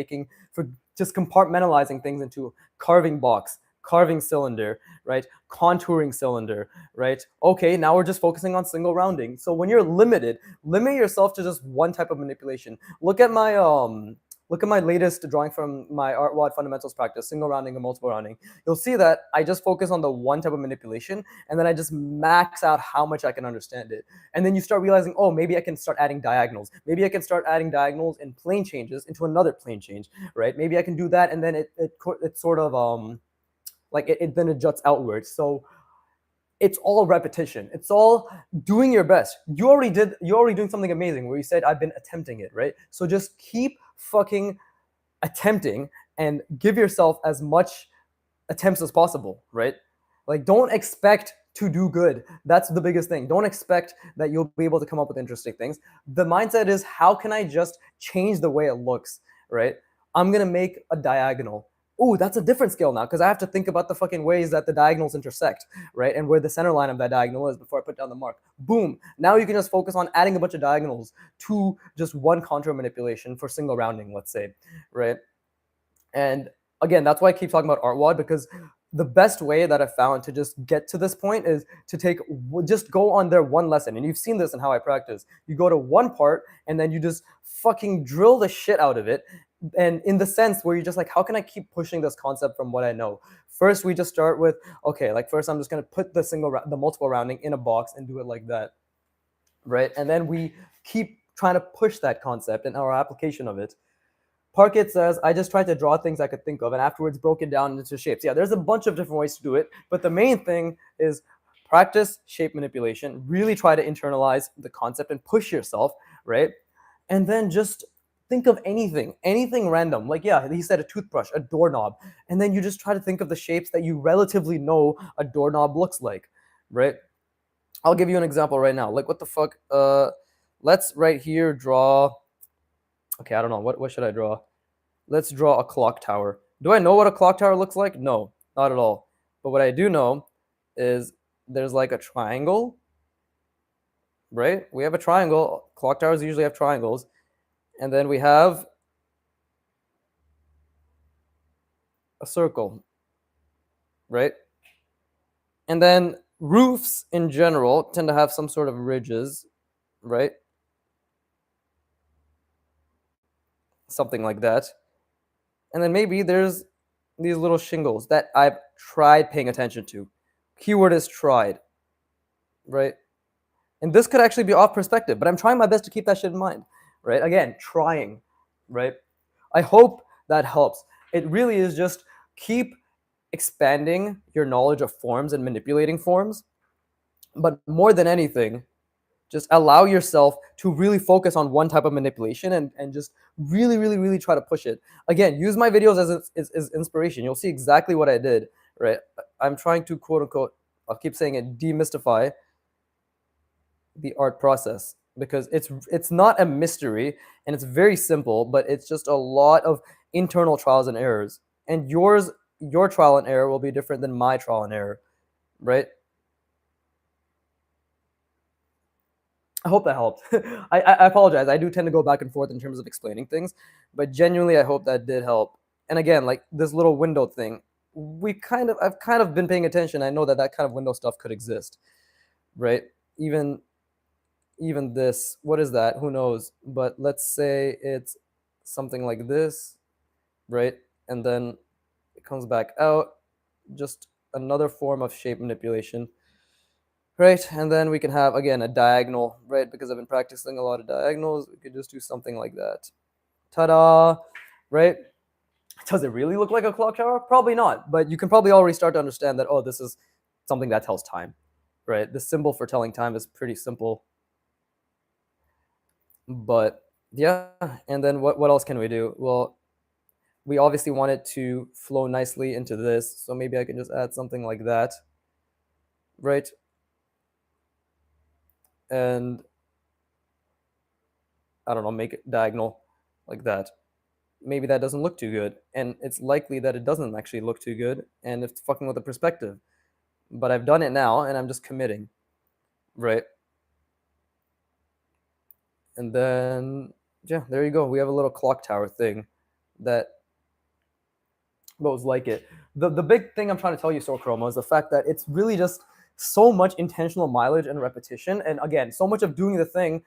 A: just compartmentalizing things into carving box, carving cylinder, right? Contouring cylinder, right? Okay, now we're just focusing on single rounding. So when you're limited, limit yourself to just one type of manipulation. Look at my latest drawing from my artwad fundamentals practice, single rounding and multiple rounding. You'll see that I just focus on the one type of manipulation, and then I just max out how much I can understand it. And then you start realizing, oh, maybe I can start adding diagonals. Maybe I can start adding diagonals in plane changes into another plane change, right? Maybe I can do that, and then it sort of like it then it juts outwards. So it's all repetition. It's all doing your best. You're already doing something amazing where you said I've been attempting it, right? So just keep fucking attempting and give yourself as much attempts as possible, right? Like, don't expect to do good. That's the biggest thing. Don't expect that you'll be able to come up with interesting things. The mindset is, how can I just change the way it looks, right? I'm gonna make a diagonal. Ooh, that's a different skill now, because I have to think about the fucking ways that the diagonals intersect, right? And where the center line of that diagonal is before I put down the mark. Boom. Now you can just focus on adding a bunch of diagonals to just one contour manipulation for single rounding, let's say, right? And again, that's why I keep talking about artwad, because the best way that I've found to just get to this point is to just go on their one lesson. And you've seen this in how I practice. You go to one part and then you just fucking drill the shit out of it. And in the sense where you're just like, how can I keep pushing this concept from what I know? First, we just start with, okay, like first I'm just going to put the multiple rounding in a box and do it like that, right? And then we keep trying to push that concept and our application of it. Parkett says, I just tried to draw things I could think of and afterwards broke it down into shapes. Yeah, there's a bunch of different ways to do it, but the main thing is practice shape manipulation, really try to internalize the concept and push yourself, right? And then just think of anything random. Like, yeah, he said a toothbrush, a doorknob, and then you just try to think of the shapes that you relatively know a doorknob looks like, right? I'll give you an example right now. Like, what the fuck? Let's right here draw. Okay, I don't know. What should I draw? Let's draw a clock tower. Do I know what a clock tower looks like? No, not at all. But what I do know is there's like a triangle, right? We have a triangle. Clock towers usually have triangles. And then we have a circle, right? And then roofs in general tend to have some sort of ridges, right? Something like that. And then maybe there's these little shingles that I've tried paying attention to. Keyword is tried, right? And this could actually be off perspective, but I'm trying my best to keep that shit in mind, right? Again, trying, right? I hope that helps. It really is just keep expanding your knowledge of forms and manipulating forms. But more than anything, just allow yourself to really focus on one type of manipulation and just really try to push it. Again, use my videos as inspiration. You'll see exactly what I did, right? I'm trying to, quote unquote, I'll keep saying it, demystify the art process, because it's not a mystery and it's very simple, but it's just a lot of internal trials and errors. And your trial and error will be different than my trial and error, right? I hope that helped. I apologize. I do tend to go back and forth in terms of explaining things, but genuinely, I hope that did help. And again, like this little window thing, I've kind of been paying attention. I know that kind of window stuff could exist, right? Even this, what is that? Who knows? But let's say it's something like this, right? And then it comes back out, just another form of shape manipulation. Right, and then we can have, again, a diagonal, right? Because I've been practicing a lot of diagonals. We could just do something like that. Ta-da, right? Does it really look like a clock tower? Probably not, but you can probably already start to understand that, oh, this is something that tells time, right? The symbol for telling time is pretty simple. But yeah, and then what else can we do? Well, we obviously want it to flow nicely into this, so maybe I can just add something like that, right? And I don't know, make it diagonal like that. Maybe that doesn't look too good, and it's likely that it doesn't actually look too good, and it's fucking with the perspective. But I've done it now, and I'm just committing, right? And then yeah, there you go. We have a little clock tower thing that goes like it. The big thing I'm trying to tell you, Chroma, is the fact that it's really just so much intentional mileage and repetition, and again, so much of doing the thing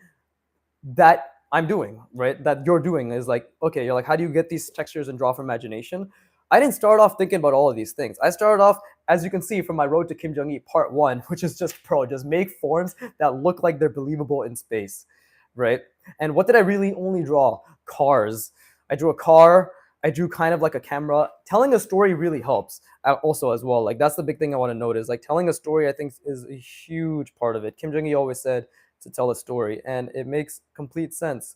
A: that I'm doing, right? That you're doing is like, okay, you're like, how do you get these textures and draw from imagination? I didn't start off thinking about all of these things. I started off, as you can see from my Road to Kim Jong-il Part 1, which is just just make forms that look like they're believable in space, right? And what did I really only draw? Cars. I drew a car. I drew kind of like a camera. Telling a story really helps also as well. Like that's the big thing I want to note is like telling a story I think is a huge part of it. Kim Jong-il always said to tell a story, and it makes complete sense,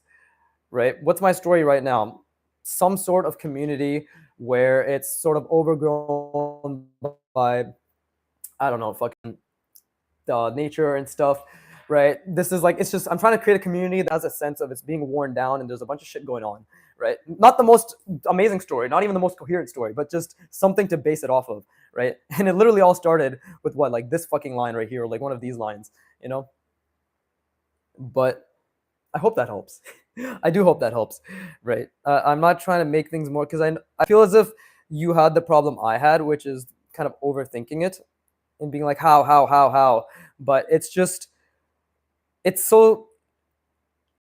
A: right? What's my story right now? Some sort of community where it's sort of overgrown by, I don't know, fucking nature and stuff, right? This is like, it's just, I'm trying to create a community that has a sense of it's being worn down and there's a bunch of shit going on, right? Not the most amazing story, not even the most coherent story, but just something to base it off of, right? And it literally all started with what, like this fucking line right here, or like one of these lines, you know? But I hope that helps. I do hope that helps, right? I'm not trying to make things more, because I feel as if you had the problem I had, which is kind of overthinking it and being like, how? But it's just, it's so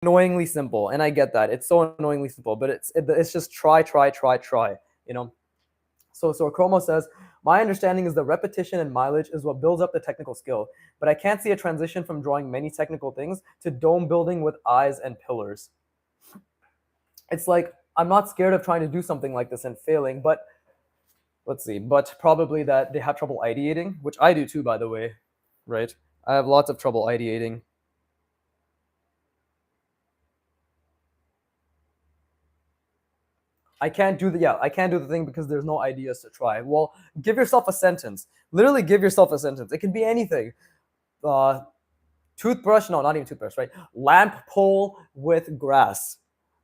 A: annoyingly simple, and I get that. It's so annoyingly simple, but it's just try, you know? So Chromo says, my understanding is that repetition and mileage is what builds up the technical skill, but I can't see a transition from drawing many technical things to dome building with eyes and pillars. It's like, I'm not scared of trying to do something like this and failing, but let's see, but probably that they have trouble ideating, which I do too, by the way, right? I have lots of trouble ideating. I can't do the thing because there's no ideas to try. Well, give yourself a sentence. Literally give yourself a sentence. It can be anything. Toothbrush, no, not even toothbrush, right? Lamp pole with grass,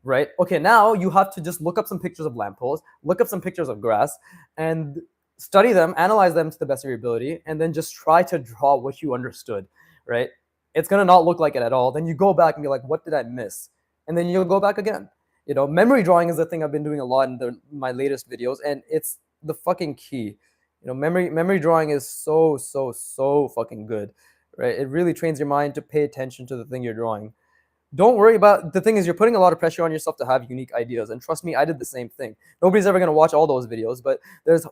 A: right? Okay, now you have to just look up some pictures of lamp poles, look up some pictures of grass, and study them, analyze them to the best of your ability, and then just try to draw what you understood, right? It's gonna not look like it at all. Then you go back and be like, what did I miss? And then you'll go back again. You know, memory drawing is the thing I've been doing a lot in my latest videos, and it's the fucking key. You know, memory drawing is so fucking good, right? It really trains your mind to pay attention to the thing you're drawing. Don't worry about, the thing is, you're putting a lot of pressure on yourself to have unique ideas, and trust me, I did the same thing. Nobody's ever gonna watch all those videos, but there's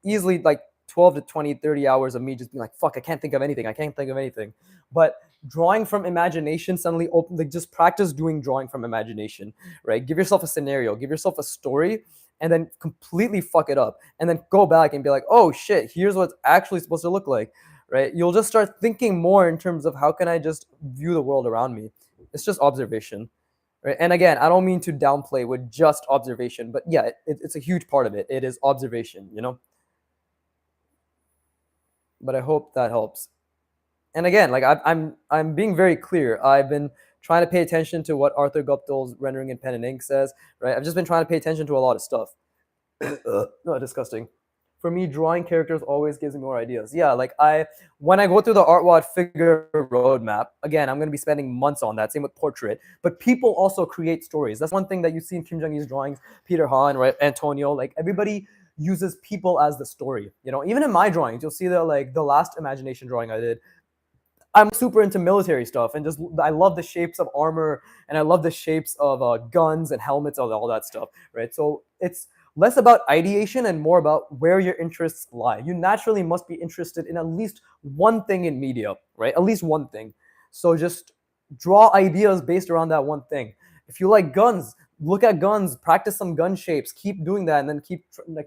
A: easily like 12 to 20, 30 hours of me just being like, fuck, I can't think of anything. But drawing from imagination suddenly open, like just practice doing drawing from imagination, right? Give yourself a scenario, give yourself a story, and then completely fuck it up. And then go back and be like, oh shit, here's what's actually supposed to look like, right? You'll just start thinking more in terms of how can I just view the world around me. It's just observation. Right? And again, I don't mean to downplay with just observation, but yeah, it's a huge part of it. It is observation, you know? But I hope that helps. And again, like I'm being very clear. I've been trying to pay attention to what Arthur Guptill's rendering in pen and ink says, right? I've just been trying to pay attention to a lot of stuff. No, disgusting. For me, drawing characters always gives me more ideas. Yeah, like when I go through the ArtWad figure roadmap, again, I'm going to be spending months on that. Same with portrait. But people also create stories. That's one thing that you see in Kim Jong-il's drawings, Peter Han, right, Antonio, like everybody uses people as the story. You know, even in my drawings, you'll see that like the last imagination drawing I did, I'm super into military stuff, and just I love the shapes of armor, and I love the shapes of guns and helmets, all that stuff, right? So it's less about ideation and more about where your interests lie. You naturally must be interested in at least one thing in media, right? At least one thing. So just draw ideas based around that one thing. If you like guns, look at guns, practice some gun shapes, keep doing that, and then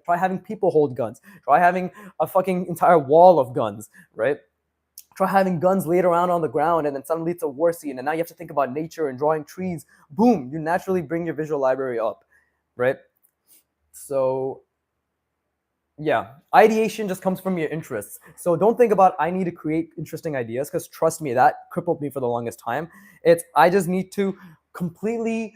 A: try having people hold guns. Try having a fucking entire wall of guns, right? try having guns laid around on the ground, and then suddenly it's a war scene, and now you have to think about nature and drawing trees. Boom, you naturally bring your visual library up, right? So yeah, ideation just comes from your interests. So don't think about I need to create interesting ideas, because trust me, that crippled me for the longest time. It's I just need to completely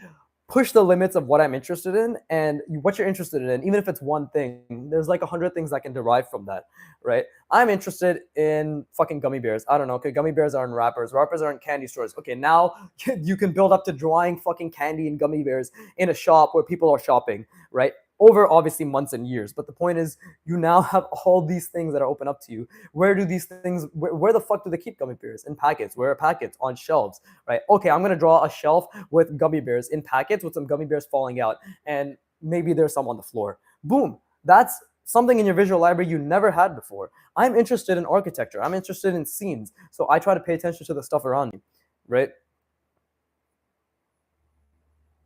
A: push the limits of what I'm interested in, and what you're interested in, even if it's one thing, there's like 100 things I can derive from that, right? I'm interested in fucking gummy bears. I don't know. Okay, gummy bears are in wrappers. Wrappers are in candy stores. Okay, now you can build up to drawing fucking candy and gummy bears in a shop where people are shopping, right? Over obviously months and years. But the point is, you now have all these things that are open up to you. Where do these things, where the fuck do they keep gummy bears? In packets. Where are packets? On shelves, right? Okay, I'm gonna draw a shelf with gummy bears in packets with some gummy bears falling out, and maybe there's some on the floor. Boom. That's something in your visual library you never had before. I'm interested in architecture. I'm interested in scenes. So I try to pay attention to the stuff around me, right?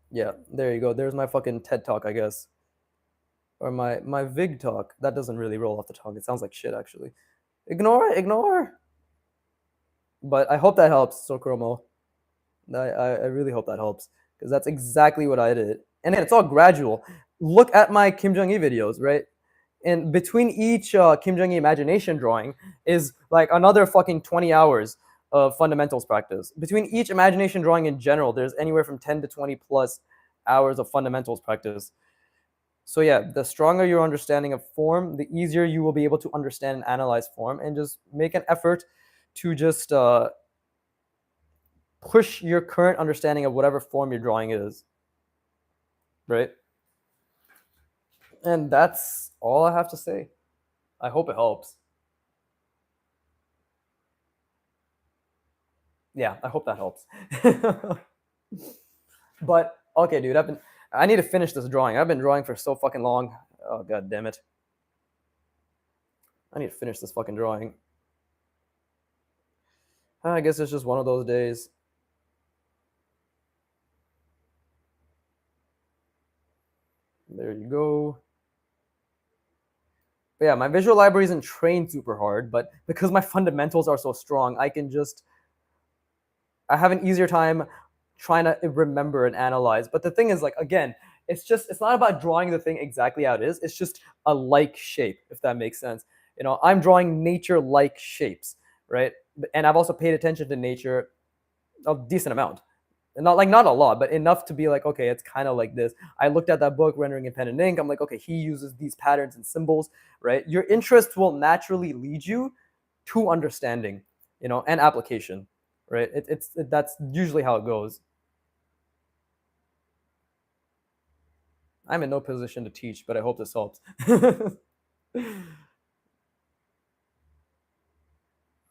A: Yeah, there you go. There's my fucking TED talk, I guess. Or my Vig talk. That doesn't really roll off the tongue. It sounds like shit, actually. Ignore, ignore. But I hope that helps, Sokromo. I really hope that helps, because that's exactly what I did. And then it's all gradual. Look at my Kim Jong-il videos, right? And between each Kim Jong-il imagination drawing is like another fucking 20 hours of fundamentals practice. Between each imagination drawing in general, there's anywhere from 10 to 20 plus hours of fundamentals practice. So yeah, the stronger your understanding of form, the easier you will be able to understand and analyze form, and just make an effort to just push your current understanding of whatever form your drawing is, right? And that's all I have to say. I hope it helps. Yeah, I hope that helps. But okay, dude, I need to finish this drawing. I've been drawing for so fucking long. Oh god damn it. I need to finish this fucking drawing. I guess it's just one of those days. There you go. But yeah, my visual library isn't trained super hard, but because my fundamentals are so strong, I have an easier time trying to remember and analyze. But the thing is, like, again, it's not about drawing the thing exactly how it is. It's just a like shape, if that makes sense. I'm drawing nature like shapes, right? And I've also paid attention to nature a decent amount. Not a lot, but enough to be like, okay, it's kind of like this. I looked at that book, Rendering in Pen and Ink. I'm like, okay, he uses these patterns and symbols, right? Your interest will naturally lead you to understanding, and application, right? That's usually how it goes. I'm in no position to teach, but I hope this helps.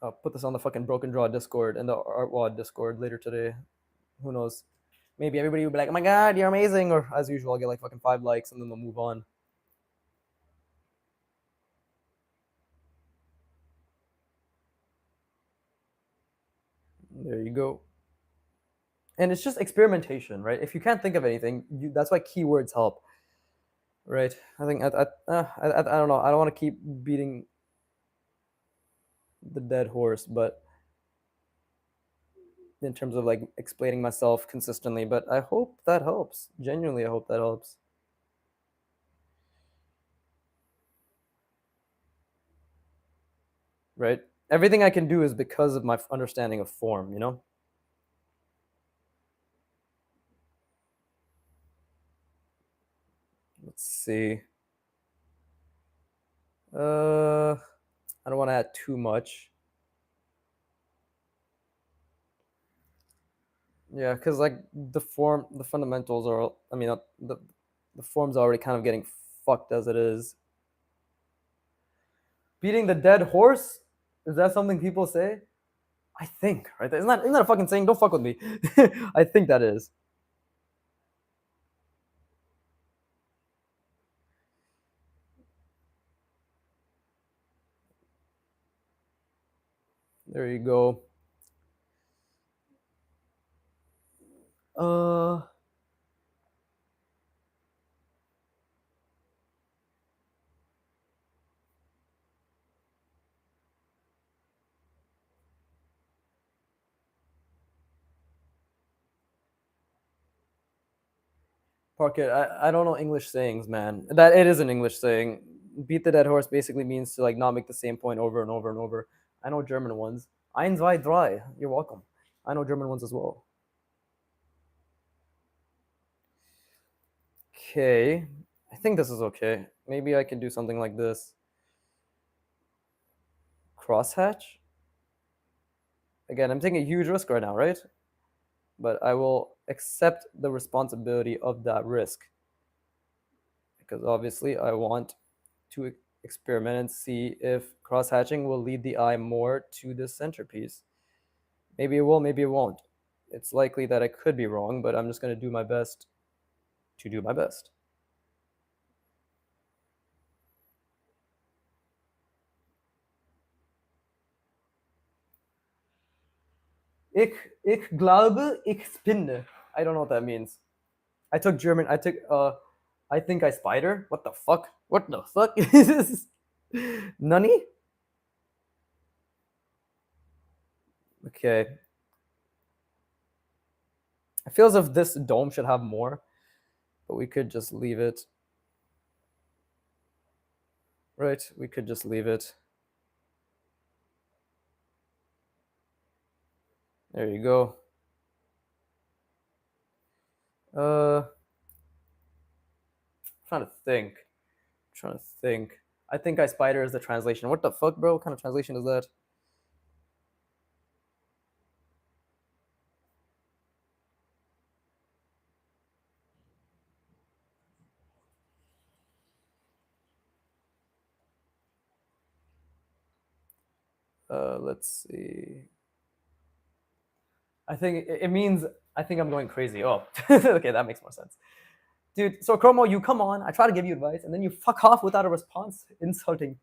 A: I'll put this on the fucking Broken Draw Discord and the Artwad Discord later today. Who knows? Maybe everybody will be like, "Oh my god, you're amazing," or as usual, I'll get like fucking 5 likes and then they'll move on. There you go. And it's just experimentation, right? If you can't think of anything, that's why keywords help, right? I think I don't know. I don't want to keep beating the dead horse, but in terms of like explaining myself consistently, but I hope that helps. Genuinely, I hope that helps. Right? Everything I can do is because of my understanding of form, Let's see. I don't want to add too much. Yeah, because like the fundamentals are. I mean, the form's already kind of getting fucked as it is. Beating the dead horse? Is that something people say? I think, right? Isn't that a fucking saying? Don't fuck with me. I think that is. There you go. Uh, Park it. I don't know English sayings, man. That it is an English saying. Beat the dead horse basically means to like not make the same point over and over and over. I know German ones. Ein, zwei, drei. You're welcome. I know German ones as well. Okay. I think this is okay. Maybe I can do something like this. Crosshatch? Again, I'm taking a huge risk right now, right? But I will accept the responsibility of that risk. Because obviously I want to experiment and see if cross-hatching will lead the eye more to the centerpiece. Maybe it will, maybe it won't. It's likely that I could be wrong, but I'm just going to do my best to do my best. Ich glaube, ich spinne. I don't know what that means. I took German. I think I spider. What the fuck? What the fuck is this? Nani? Okay. I feel as if this dome should have more, but we could just leave it. Right, we could just leave it. There you go. I'm trying to think. I think I spider is the translation. What the fuck, bro? What kind of translation is that? Let's see. I think it means I think I'm going crazy. Oh, okay, that makes more sense. Dude, so Chromo, you come on. I try to give you advice, and then you fuck off without a response. Insulting.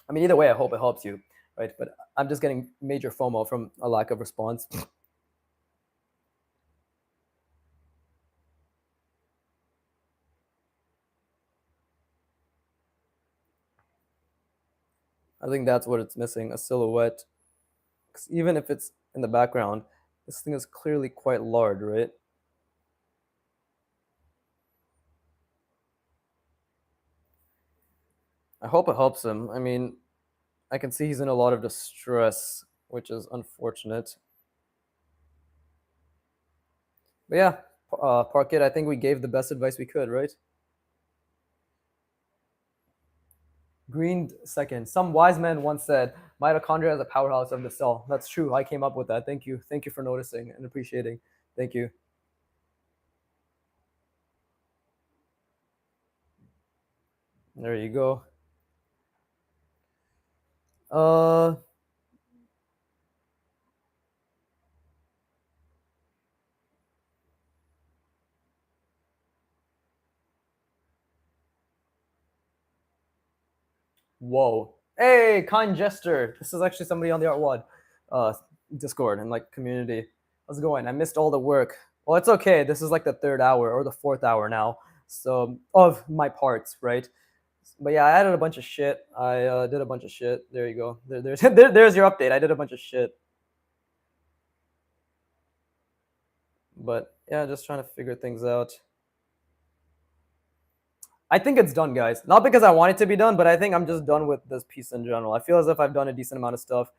A: I mean, either way, I hope it helps you, right? But I'm just getting major FOMO from a lack of response. I think that's what it's missing, a silhouette. 'Cause even if it's in the background, this thing is clearly quite large, right? I hope it helps him. I mean, I can see he's in a lot of distress, which is unfortunate. But yeah, Parkit, I think we gave the best advice we could, right? Green second. Some wise man once said, mitochondria is a powerhouse of the cell. That's true. I came up with that. Thank you. Thank you for noticing and appreciating. Thank you. There you go. Uh, whoa. Hey, kind jester. This is actually somebody on the Art Wad Discord and like community. How's it going? I missed all the work. Well, it's okay. This is like the third hour or the fourth hour now. So of my parts, right? But yeah, I added a bunch of shit. I did a bunch of shit. There you go. There's your update. I did a bunch of shit. But yeah, just trying to figure things out. I think it's done, guys. Not because I want it to be done, but I think I'm just done with this piece in general. I feel as if I've done a decent amount of stuff,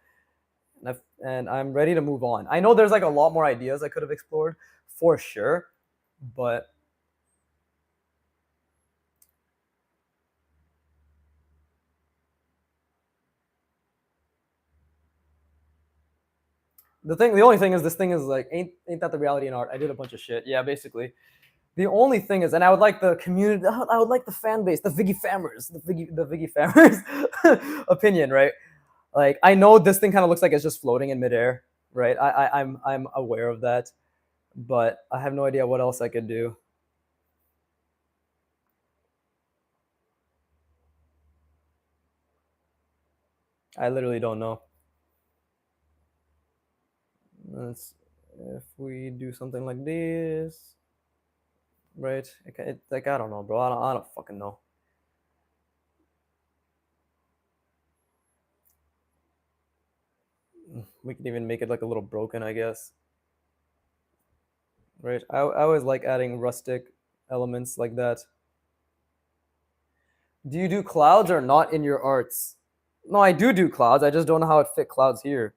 A: and I'm ready to move on. I know there's like a lot more ideas I could have explored, for sure, but the only thing is this thing is like ain't that the reality in art? I did a bunch of shit. Yeah, basically. The only thing is, and I would like the community, I would like the fan base, the Viggy Fammers, the Viggy Fammers opinion, right? Like I know this thing kind of looks like it's just floating in midair, right? I'm aware of that, but I have no idea what else I could do. I literally don't know. Let's, if we do something like this, right? Like I don't know, bro. I don't fucking know. We could even make it like a little broken, I guess. right? I always like adding rustic elements like that. Do you do clouds or not in your arts? No, I do clouds. I just don't know how it fit clouds here,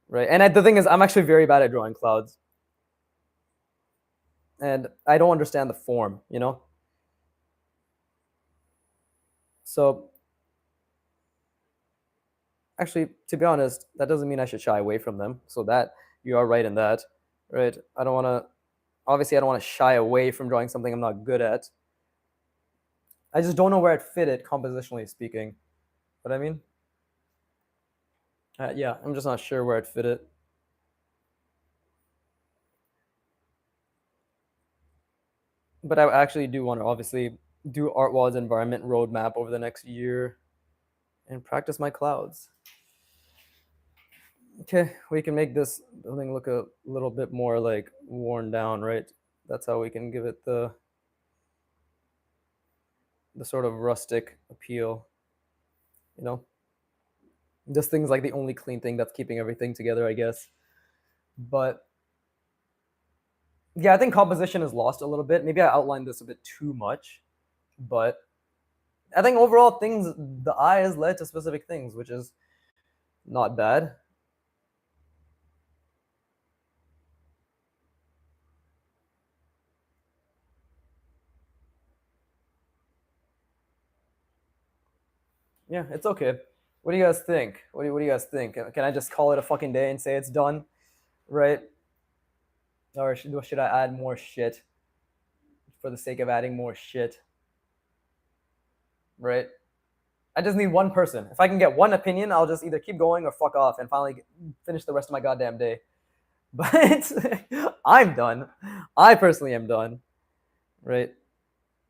A: right? And the thing is, I'm actually very bad at drawing clouds, and I don't understand the form, you know. So actually, to be honest, that doesn't mean I should shy away from them. So that you are right in that, right? I don't want to. Obviously, I don't want to shy away from drawing something I'm not good at. I just don't know where it fit it compositionally speaking. What I mean? Yeah, I'm just not sure where it fit it. But I actually do want to obviously do Artwall's environment roadmap over the next year and practice my clouds. Okay, we can make this building look a little bit more like worn down, right? That's how we can give it the sort of rustic appeal, you know? This thing's like the only clean thing that's keeping everything together, I guess. But yeah, I think composition is lost a little bit. Maybe I outlined this a bit too much, but I think overall things the eye has led to specific things, which is not bad. Yeah, it's okay. What do you guys think? What do you guys think? Can I just call it a fucking day and say it's done, right? Or should I add more shit for the sake of adding more shit, right? I just need one person. If I can get one opinion, I'll just either keep going or fuck off and finally finish the rest of my goddamn day. But I'm done. I personally am done, right?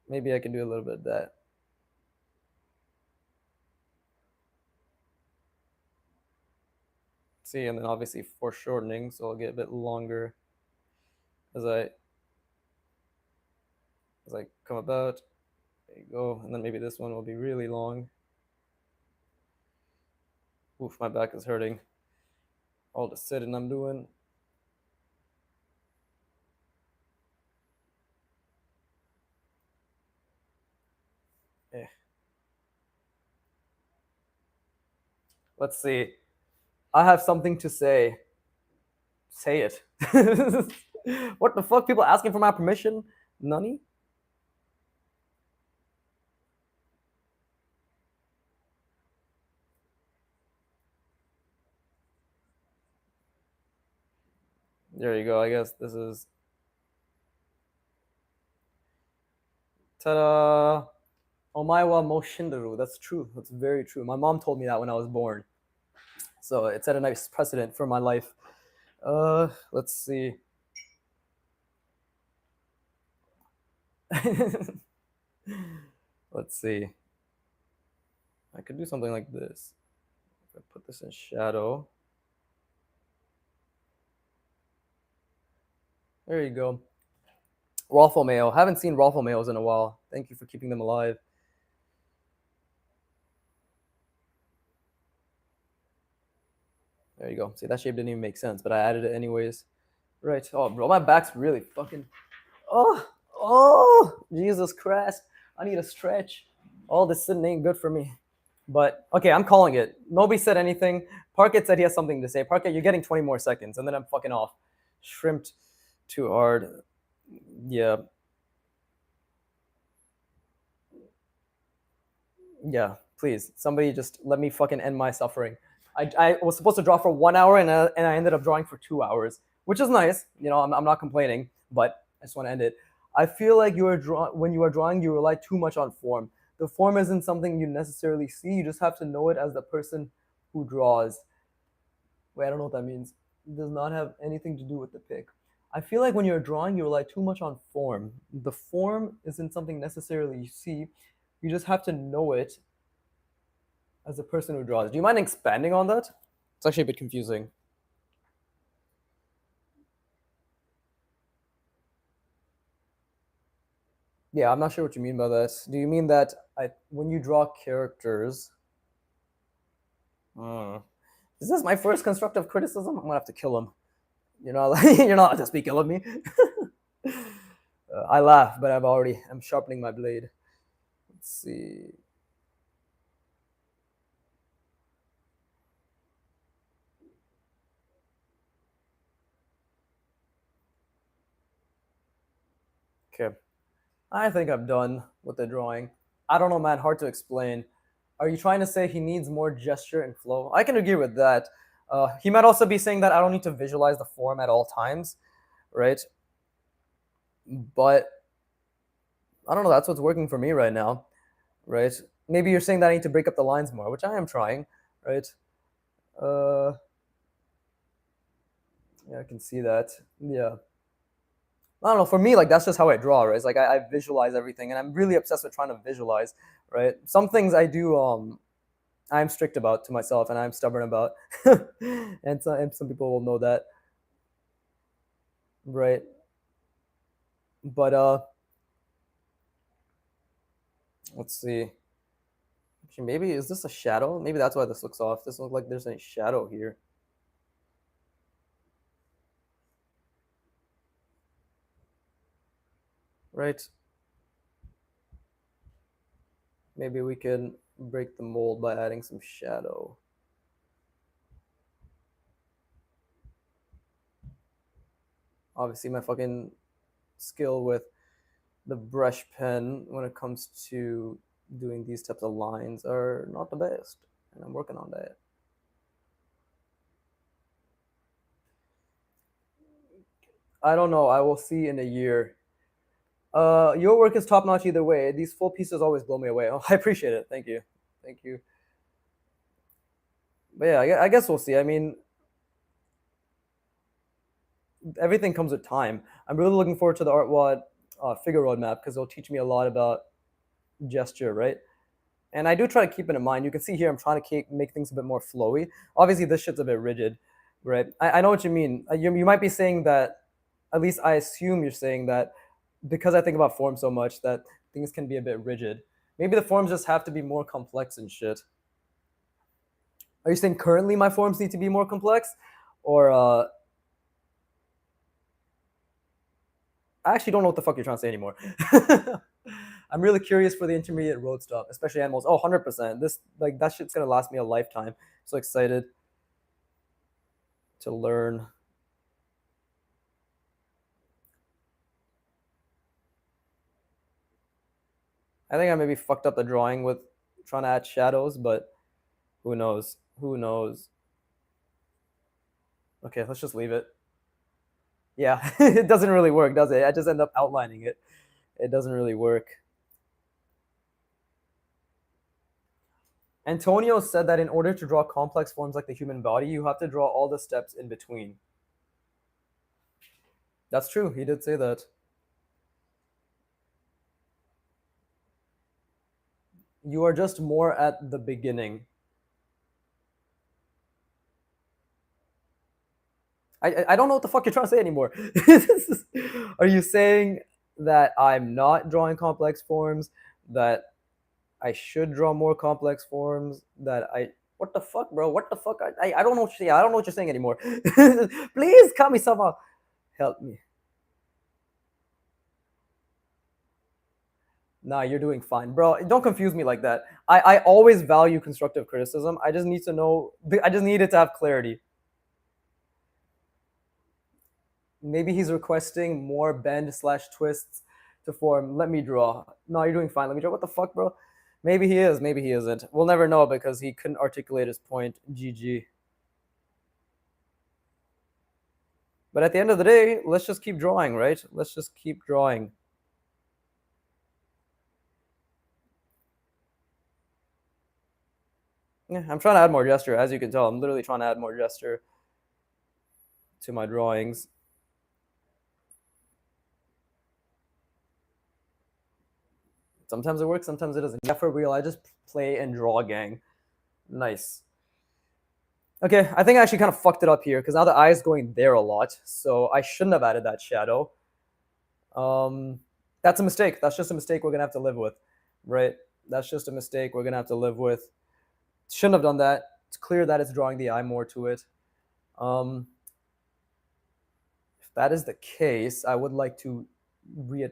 A: Maybe I can do a little bit of that. See, and then obviously foreshortening, so I'll get a bit longer as I come about. There you go, and then maybe this one will be really long. Oof, my back is hurting. All the sitting I'm doing. Eh. Let's see. I have something to say. Say it. What the fuck? People asking for my permission? Nani? There you go. I guess this is. Ta-da! Omaiwa Moshindaru. That's true. That's very true. My mom told me that when I was born. So it set a nice precedent for my life. Let's see. Let's see. I could do something like this. If I put this in shadow. There you go. Rolfo Mayo. Haven't seen Rolfo Mayos in a while. Thank you for keeping them alive. There you go. See, that shape didn't even make sense, but I added it anyways. Right. Oh, bro, my back's really fucking. Oh, Jesus Christ. I need a stretch. All this sitting ain't good for me. But okay, I'm calling it. Nobody said anything. Parkett said he has something to say. Parkett, you're getting 20 more seconds, and then I'm fucking off. Shrimped too hard. Yeah. Yeah, please. Somebody just let me fucking end my suffering. I was supposed to draw for 1 hour, and I ended up drawing for 2 hours, which is nice. You know, I'm not complaining, but I just want to end it. I feel like when you are drawing, you rely too much on form. The form isn't something you necessarily see. You just have to know it as the person who draws. Wait, I don't know what that means. It does not have anything to do with the pick. I feel like when you're drawing, you rely too much on form. The form isn't something necessarily you see. You just have to know it as a person who draws. Do you mind expanding on that? It's actually a bit confusing. Yeah, I'm not sure what you mean by that. Do you mean that when you draw characters? Hmm. Is this my first constructive criticism? I'm gonna have to kill him. You're not you're not allowed to speak ill of me. I laugh, but I'm sharpening my blade. Let's see. Okay. I think I'm done with the drawing. I don't know, man. Hard to explain. Are you trying to say he needs more gesture and flow? I can agree with that. He might also be saying that I don't need to visualize the form at all times, right? But I don't know. That's what's working for me right now, right? Maybe you're saying that I need to break up the lines more, which I am trying, right? Uh, yeah, I can see that. Yeah. I don't know. For me, like that's just how I draw, right? It's like I visualize everything, and I'm really obsessed with trying to visualize, right? Some things I do, I'm strict about to myself, and I'm stubborn about, and some people will know that, right? But let's see. Actually, maybe is this a shadow? Maybe that's why this looks off. This looks like there's a shadow here, right? Maybe we can break the mold by adding some shadow. Obviously, my fucking skill with the brush pen when it comes to doing these types of lines are not the best, and I'm working on that. I don't know. I will see in a year. Your work is top notch either way. These full pieces always blow me away. Oh, I appreciate it. Thank you. Thank you. But yeah, I guess we'll see. I mean, everything comes with time. I'm really looking forward to the ArtWad figure roadmap because it'll teach me a lot about gesture, right? And I do try to keep it in mind. You can see here I'm trying to make things a bit more flowy. Obviously, this shit's a bit rigid, right? I know what you mean. You might be saying that, at least I assume you're saying that because I think about form so much that things can be a bit rigid. Maybe the forms just have to be more complex and shit. Are you saying currently my forms need to be more complex? Or I actually don't know what the fuck you're trying to say anymore. I'm really curious for the intermediate road stop, especially animals. Oh, 100%. This like that shit's gonna last me a lifetime. So excited to learn. I think I maybe fucked up the drawing with trying to add shadows, but who knows? Who knows? Okay, let's just leave it. Yeah, it doesn't really work, does it? I just end up outlining it. It doesn't really work. Antonio said that in order to draw complex forms like the human body, you have to draw all the steps in between. That's true. He did say that. You are just more at the beginning. I don't know what the fuck you're trying to say anymore. Are you saying that I'm not drawing complex forms? That I should draw more complex forms? That I what the fuck, bro? What the fuck? I don't know what you're saying. I don't know what you're saying anymore. Please, Kami sama, help me. Nah, you're doing fine, bro. Don't confuse me like that. I always value constructive criticism. I just need to know. I just needed to have clarity. Maybe he's requesting more bend slash twists to form. Let me draw. No, you're doing fine. Let me draw. What the fuck, bro? Maybe he is. Maybe he isn't. We'll never know because he couldn't articulate his point. GG. But at the end of the day, let's just keep drawing, right? Let's just keep drawing. Yeah, I'm trying to add more gesture. As you can tell, I'm literally trying to add more gesture to my drawings. Sometimes it works, sometimes it doesn't. Yeah, for real, I just play and draw, gang. Nice. Okay, I think I actually kind of fucked it up here because now the eye is going there a lot, so I shouldn't have added that shadow. Um, that's a mistake. That's just a mistake we're gonna have to live with, right? That's just a mistake we're gonna have to live with. Shouldn't have done that. It's clear that it's drawing the eye more to it. Um, that is the case, I would like to re-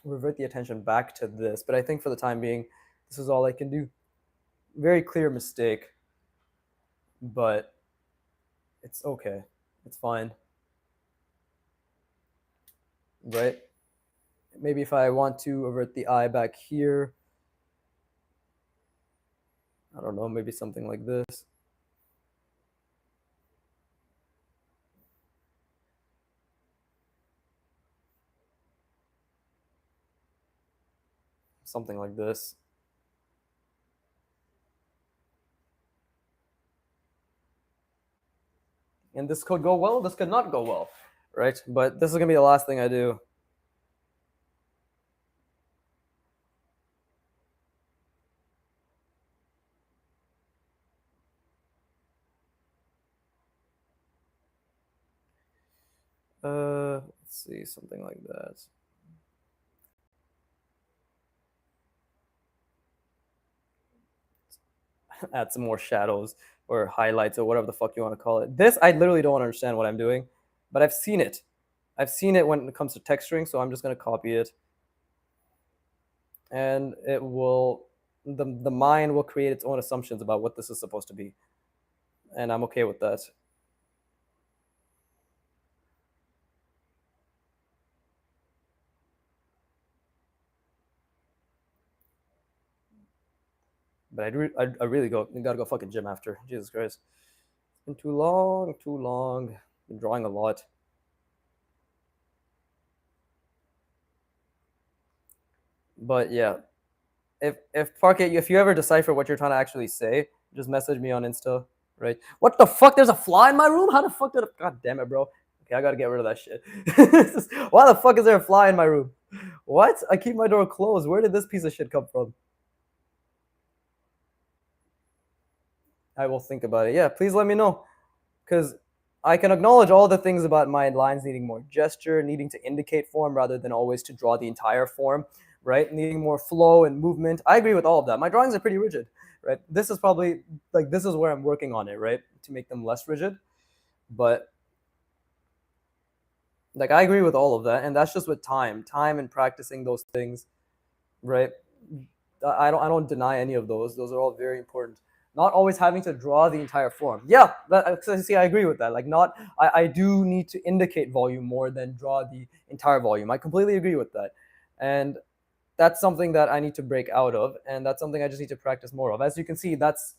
A: revert the attention back to this, but I think for the time being, this is all I can do. Very clear mistake, but it's okay. It's fine, right? Maybe if I want to avert the eye back here, I don't know, maybe something like this. Something like this. And this could go well, this could not go well, right? But this is gonna be the last thing I do. Let's see, something like that. Add some more shadows or highlights or whatever the fuck you want to call it. This, I literally don't understand what I'm doing, but I've seen it. I've seen it when it comes to texturing, so I'm just going to copy it. And it will, the mind will create its own assumptions about what this is supposed to be. And I'm okay with that. But I really gotta go fucking gym after. Jesus Christ. It's been too long, too long. Been drawing a lot. But yeah, if Parquet, if you ever decipher what you're trying to actually say, just message me on Insta, right? What the fuck? There's a fly in my room? How the fuck did it? God damn it, bro. Okay, I gotta get rid of that shit. Why the fuck is there a fly in my room? What? I keep my door closed. Where did this piece of shit come from? I will think about it. Yeah, please let me know. Because I can acknowledge all the things about my lines needing more gesture, needing to indicate form rather than always to draw the entire form, right? Needing more flow and movement. I agree with all of that. My drawings are pretty rigid, right? This is probably, like, this is where I'm working on it, right? To make them less rigid. But, like, I agree with all of that. And that's just with time and practicing those things, right? I don't deny any of those. Those are all very important. Not always having to draw the entire form. Yeah, see, I agree with that. Like, I do need to indicate volume more than draw the entire volume. I completely agree with that, and that's something that I need to break out of, and that's something I just need to practice more of. As you can see, that's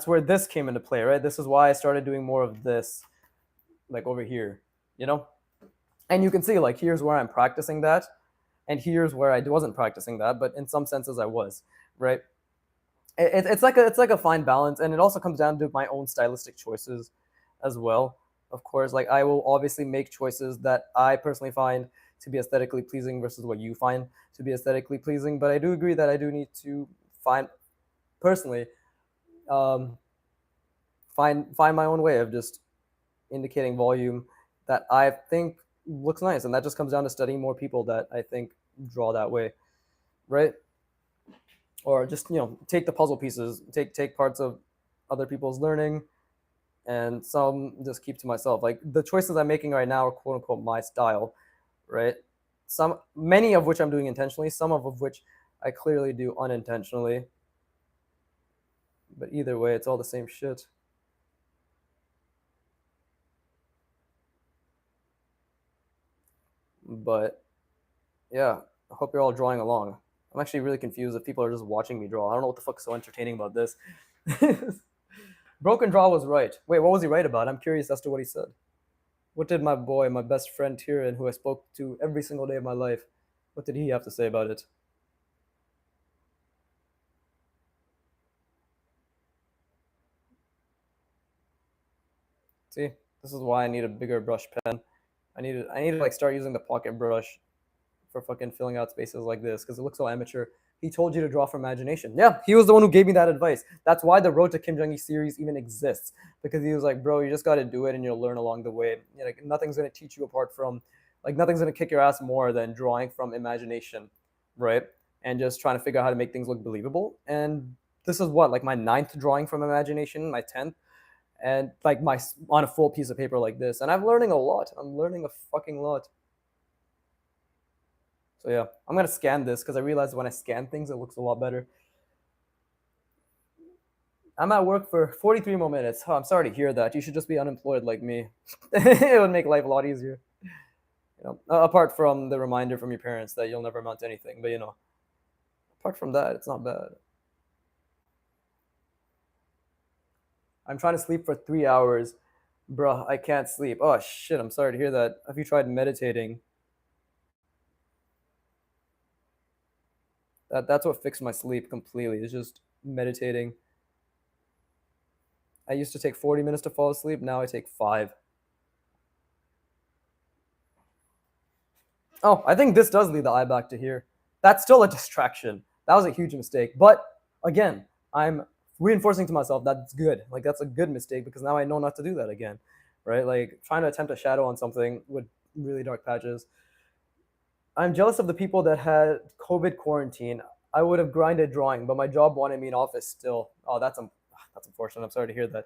A: where this came into play, right? This is why I started doing more of this, like over here, you know. And you can see, like, here's where I'm practicing that, and here's where I wasn't practicing that, but in some senses I was, right? It's like a fine balance, and it also comes down to my own stylistic choices as well. Of course, like, I will obviously make choices that I personally find to be aesthetically pleasing versus what you find to be aesthetically pleasing. But I do agree that I do need to find personally um, find my own way of just indicating volume that I think looks nice, and that just comes down to studying more people that I think draw that way, right? Or just, take the puzzle pieces, take parts of other people's learning, and some just keep to myself. Like, the choices I'm making right now are quote unquote my style, right? Many of which I'm doing intentionally, some of which I clearly do unintentionally. But either way, it's all the same shit. But yeah, I hope you're all drawing along. I'm actually really confused if people are just watching me draw. I don't know what the fuck's so entertaining about this. Broken Draw was right. Wait, what was he right about? I'm curious as to what he said. What did my boy, my best friend Tyrion, who I spoke to every single day of my life, what did he have to say about it? See, this is why I need a bigger brush pen. I need to like start using the pocket brush for fucking filling out spaces like this because it looks so amateur. He told you to draw from imagination. Yeah, he was the one who gave me that advice. That's why the Road to Kim Jong-il series even exists, because he was like, bro, you just got to do it and you'll learn along the way. Like, nothing's going to teach you apart from, like, nothing's going to kick your ass more than drawing from imagination, right? And just trying to figure out how to make things look believable. And this is what, like, my ninth drawing from imagination, my 10th. and like on a full piece of paper like this, and I'm learning a lot. I'm learning a fucking lot. So yeah, I'm gonna scan this because I realized when I scan things, it looks a lot better. I'm at work for 43 more minutes. Oh, I'm sorry to hear that. You should just be unemployed like me. It would make life a lot easier. Apart from the reminder from your parents that you'll never amount to anything, but apart from that, it's not bad. I'm trying to sleep for 3 hours. Bruh, I can't sleep. Oh shit, I'm sorry to hear that. Have you tried meditating? That's what fixed my sleep completely. It's just meditating. I used to take 40 minutes to fall asleep. Now I take 5. Oh, I think this does lead the eye back to here. That's still a distraction. That was a huge mistake. But again, I'm reinforcing to myself that's good. Like that's a good mistake because now I know not to do that again. Right? Like trying to attempt a shadow on something with really dark patches. I'm jealous of the people that had COVID quarantine. I would have grinded drawing, but my job wanted me in office still. Oh, that's unfortunate. I'm sorry to hear that.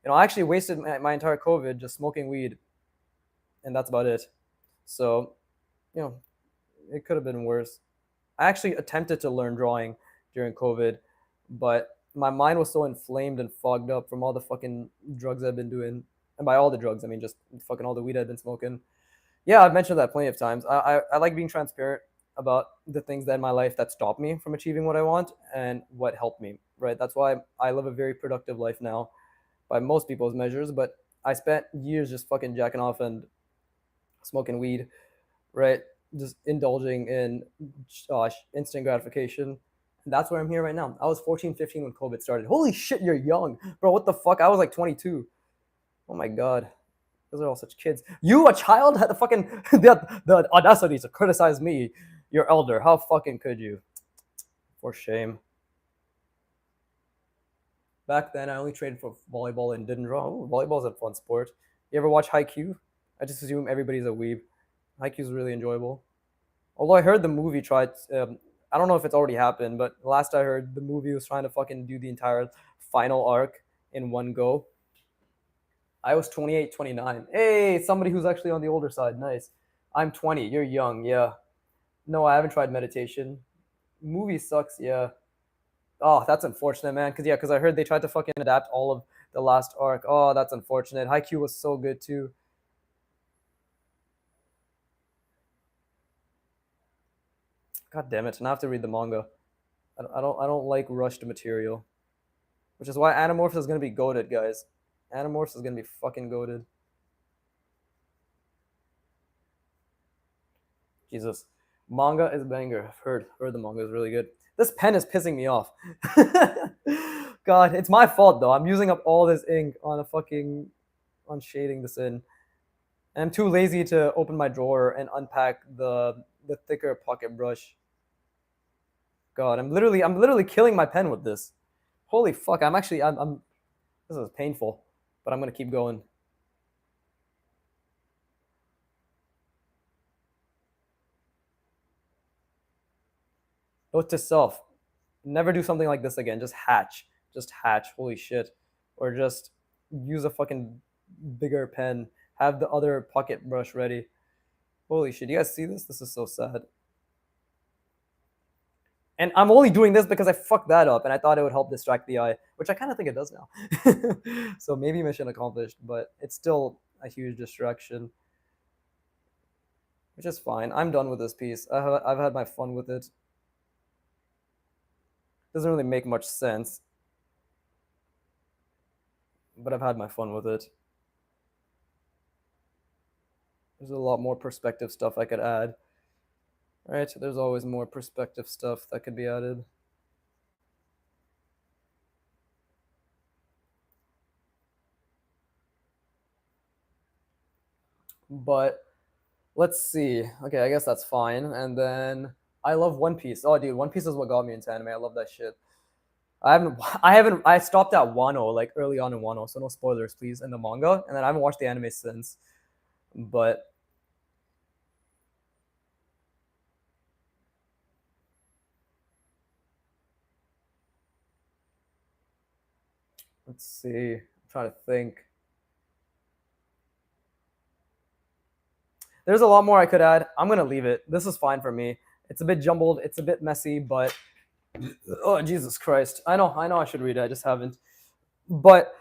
A: I actually wasted my entire COVID just smoking weed, and that's about it. So, you know, it could have been worse. I actually attempted to learn drawing during COVID, but my mind was so inflamed and fogged up from all the fucking drugs I've been doing. And by all the drugs, I mean just fucking all the weed I've been smoking. Yeah, I've mentioned that plenty of times. I like being transparent about the things that in my life that stopped me from achieving what I want and what helped me, right? That's why I live a very productive life now by most people's measures, but I spent years just fucking jacking off and smoking weed, right? Just indulging in instant gratification. And that's where I'm here right now. I was 14, 15 when COVID started. Holy shit, you're young. Bro, what the fuck? I was like 22. Oh my God. Those are all such kids. You, a child, had the fucking the audacity to criticize me, your elder. How fucking could you? For shame. Back then, I only traded for volleyball and didn't draw. Oh, volleyball's a fun sport. You ever watch Haikyuu? I just assume everybody's a weeb. Haikyuu's really enjoyable. Although I heard the movie tried. I don't know if it's already happened, but last I heard, the movie was trying to fucking do the entire final arc in one go. I was 28, 29. Hey, somebody who's actually on the older side. Nice. I'm 20. You're young. Yeah. No, I haven't tried meditation. Movie sucks. Yeah. Oh, that's unfortunate, man. Because I heard they tried to fucking adapt all of the last arc. Oh, that's unfortunate. Haikyuu was so good too. God damn it! Now I have to read the manga. I don't like rushed material, which is why Animorphs is gonna be goated, guys. Animorphs is gonna be fucking goated. Jesus, manga is banger. I've heard the manga is really good. This pen is pissing me off. God, it's my fault though. I'm using up all this ink on on shading this in. And I'm too lazy to open my drawer and unpack the thicker pocket brush. God, I'm literally killing my pen with this. Holy fuck! I'm this is painful, but I'm gonna keep going. Note to self: never do something like this again. Just hatch. Just hatch. Holy shit. Or just use a fucking bigger pen. Have the other pocket brush ready. Holy shit. You guys see this? This is so sad. And I'm only doing this because I fucked that up and I thought it would help distract the eye, which I kind of think it does now. So maybe mission accomplished, but it's still a huge distraction, which is fine. I'm done with this piece. I've had my fun with it. Doesn't really make much sense, but I've had my fun with it. There's a lot more perspective stuff I could add. Right? There's always more perspective stuff that could be added. But let's see. Okay, I guess that's fine. And then I love One Piece. Oh, dude, One Piece is what got me into anime. I love that shit. I stopped at Wano, like early on in Wano, so no spoilers, please, in the manga. And then I haven't watched the anime since. But let's see. I'm trying to think. There's a lot more I could add. I'm gonna leave it. This is fine for me. It's a bit jumbled. It's a bit messy, but oh Jesus Christ! I know I should read it. I just haven't. But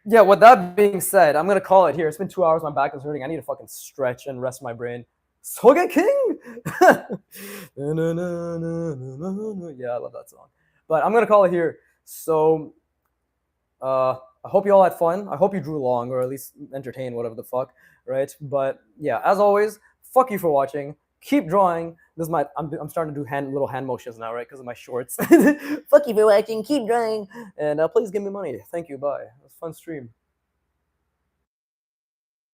A: yeah, with that being said, I'm gonna call it here. It's been 2 hours. My back is hurting. I need to fucking stretch and rest my brain. Soge King. Yeah, I love that song. But I'm gonna call it here. So I hope you all had fun. I hope you drew long or at least entertained, whatever the fuck, right? But yeah, as always, fuck you for watching. Keep drawing. This is my I'm starting to do little hand motions now, right? Because of my shorts. Fuck you for watching. Keep drawing, and please give me money. Thank you. Bye. It was a fun stream.